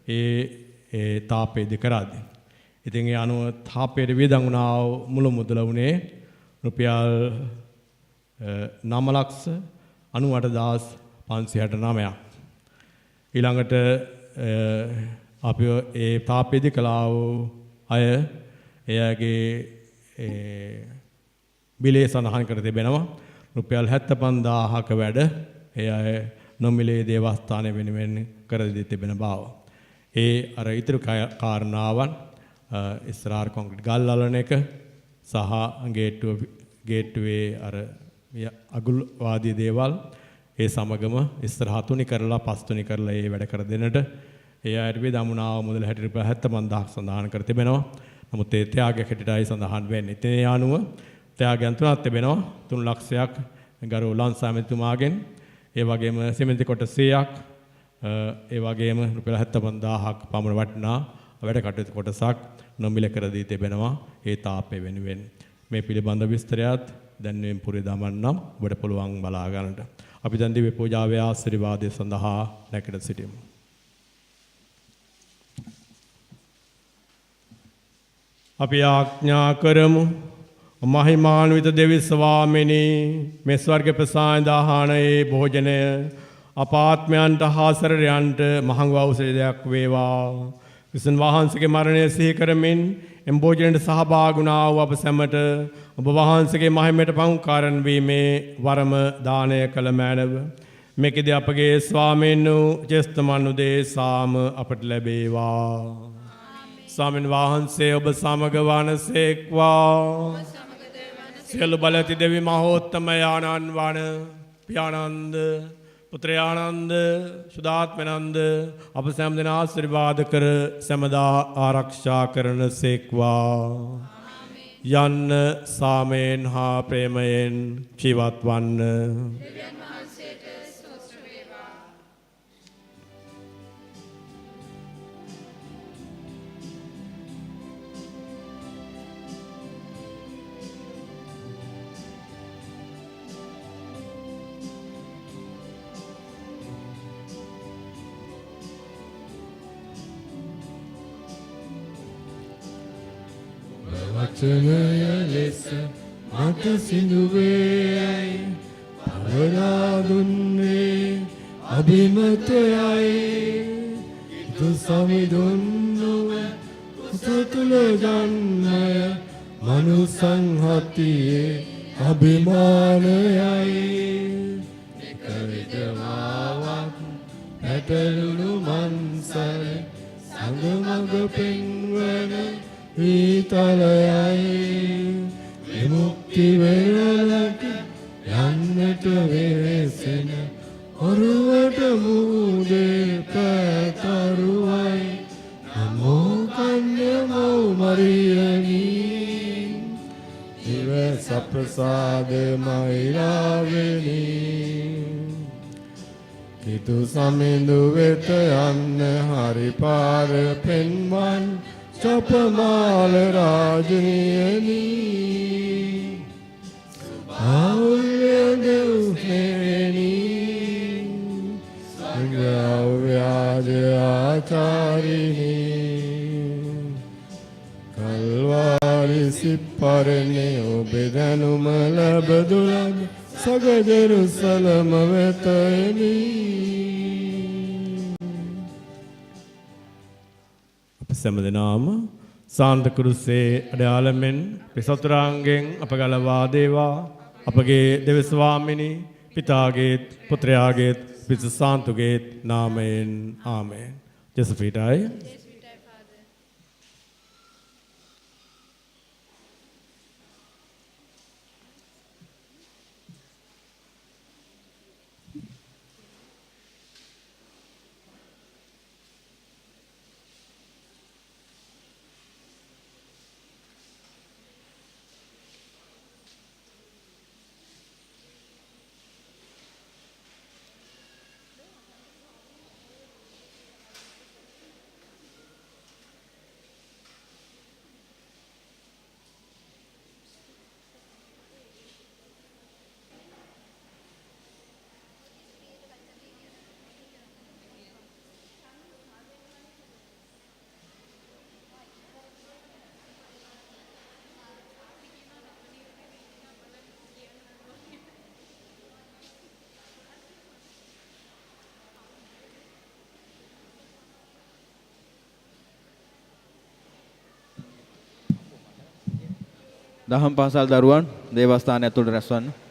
ඒ තාපේදී කරද්දී. ඉතින් ඒ අනුව තාපේට වේදම් වුණා මුළු මුදල උනේ රුපියල් 9,98,569ක්. ඊළඟට අපි ඒ තාපේදී කළා වූ අය එයාගේ බිලේ සඳහන් කර තිබෙනවා රුපියල් 75,000ක වැඩ ඒ අය නොමිලේ දේවස්ථානය වෙනුවෙන් කර දී තිබෙන බව. ඒ අර ඊතර කාරණාවන් ඉස්සරහා කොන්ක්‍රීට් ගල් අලන එක සහ ගේට්ටුවේ අර අගුල් වාදී දේවල් ඒ සමගම ඉස්සරහා තුනි කරලා පස් තුනි කරලා ඒ වැඩ කර දෙන්නට ඒ අයට වේදමුණාව මුදල 60 රුපියල් 75000ක් සඳහන් කර තිබෙනවා. නමුත් ඒ ත්‍යාගයක් හැටියටයි සඳහන් වෙන්නේ. ඉතින් ඒ අනුව ත්‍යාගයන් තුනක් තිබෙනවා. 3 ලක්ෂයක් ගරු ලංසා මෙතුමාගෙන්, ඒ වගේම සිමෙන්ති කොට 100ක්, ඒ වගේම රුපියල් 75000ක් පමණ වටිනා වැඩ කටයුතු කොටසක් නොමිල කර දී තිබෙනවා ඒ තාපය වෙනුවෙන්. මේ පිළිබඳ විස්තරයත් දැන්වීම පුරේ දමන්නම් ඔබට පුළුවන් බලා ගන්නට. අපි දැන් දිව්‍ය පූජාවේ ආශිර්වාදය සඳහා නැගිට සිටිමු. අපි ආඥා කරමු. මහිමාන්විත දෙවි ස්වාමිනී, මේ ස්වර්ග ප්‍රසාද ආහාරයේ භෝජනය අපාත්මයන්ට හා සරණයන්ට මහඟු ඖෂධයක් වේවා. විසුන් වහන්සේගේ මරණය සිහි කරමින් එම් භෝජනයට සහභාගී වුණා වූ අප සැමට ඔබ වහන්සේගේ මහිමයට පංකාරන් වීමේ වරම දානය කළ මැනව. මේකදී අපගේ ස්වාමීන් වහන්සේ සාම අපට ලැබේවා. ස්වාමීන් වහන්සේ ඔබ සමග වනසේක්වා. සියලු බල ඇති දෙවි මහෝත්තමයාණන් වන පියානන්ද පුත්‍රයානන්ද සුදාත්මනන්ද අප සෑම දෙනා ආශිර්වාද කර සමදා ආරක්ෂා කරන සේක්වා. යන්න සාමයෙන් හා ප්‍රේමයෙන් ජීවත් වන්න. වචනය ලෙස මට සිඳුවේයි පවරා දුන්නේ අභිමතයයි. ඉතු සමිඳුන්නුව කුසතුල ජන්නය මනුසංහතියේ අභිමානයයි. එක විදවාවක් පැටලුණු මන්සල සඟමග පෙන්වන ඊතලයයි. විමුක්ති වෙරළට යන්නට වෙසෙන ඔරුවට මූදේ පැතරුවයි. නමෝ කන්‍ය මව් මරියනී දිව සප්‍රසාද මෛරාවෙනි. කිතු සමිඳු වෙත යන්න හරි පාර පෙන්වන් චපමාල රාජනියනි. සුභාව්‍ය දෙව්හෙනි සංග්‍රහව්‍යාජ ආචාරිනි. කල්වාරි සිප්පරණේ ඔබේ දැනුම ලැබදුලද සගජරුසලම වෙතෙනි. සෑම දෙනාම සාන්ත කුරුසේ අඩයාලමෙන් පිසතුරාංගෙන් අප ගලවා දේවා. අපගේ දෙවි ස්වාමිනී පිතාගේත් පුත්‍රයාගේත් පිස සාන්තුගේත් නාමයෙන් ආමේන්. ජොසපීටයි දහම් පාසල් දරුවන් දේවස්ථානය ඇතුළට රැස්වන්න.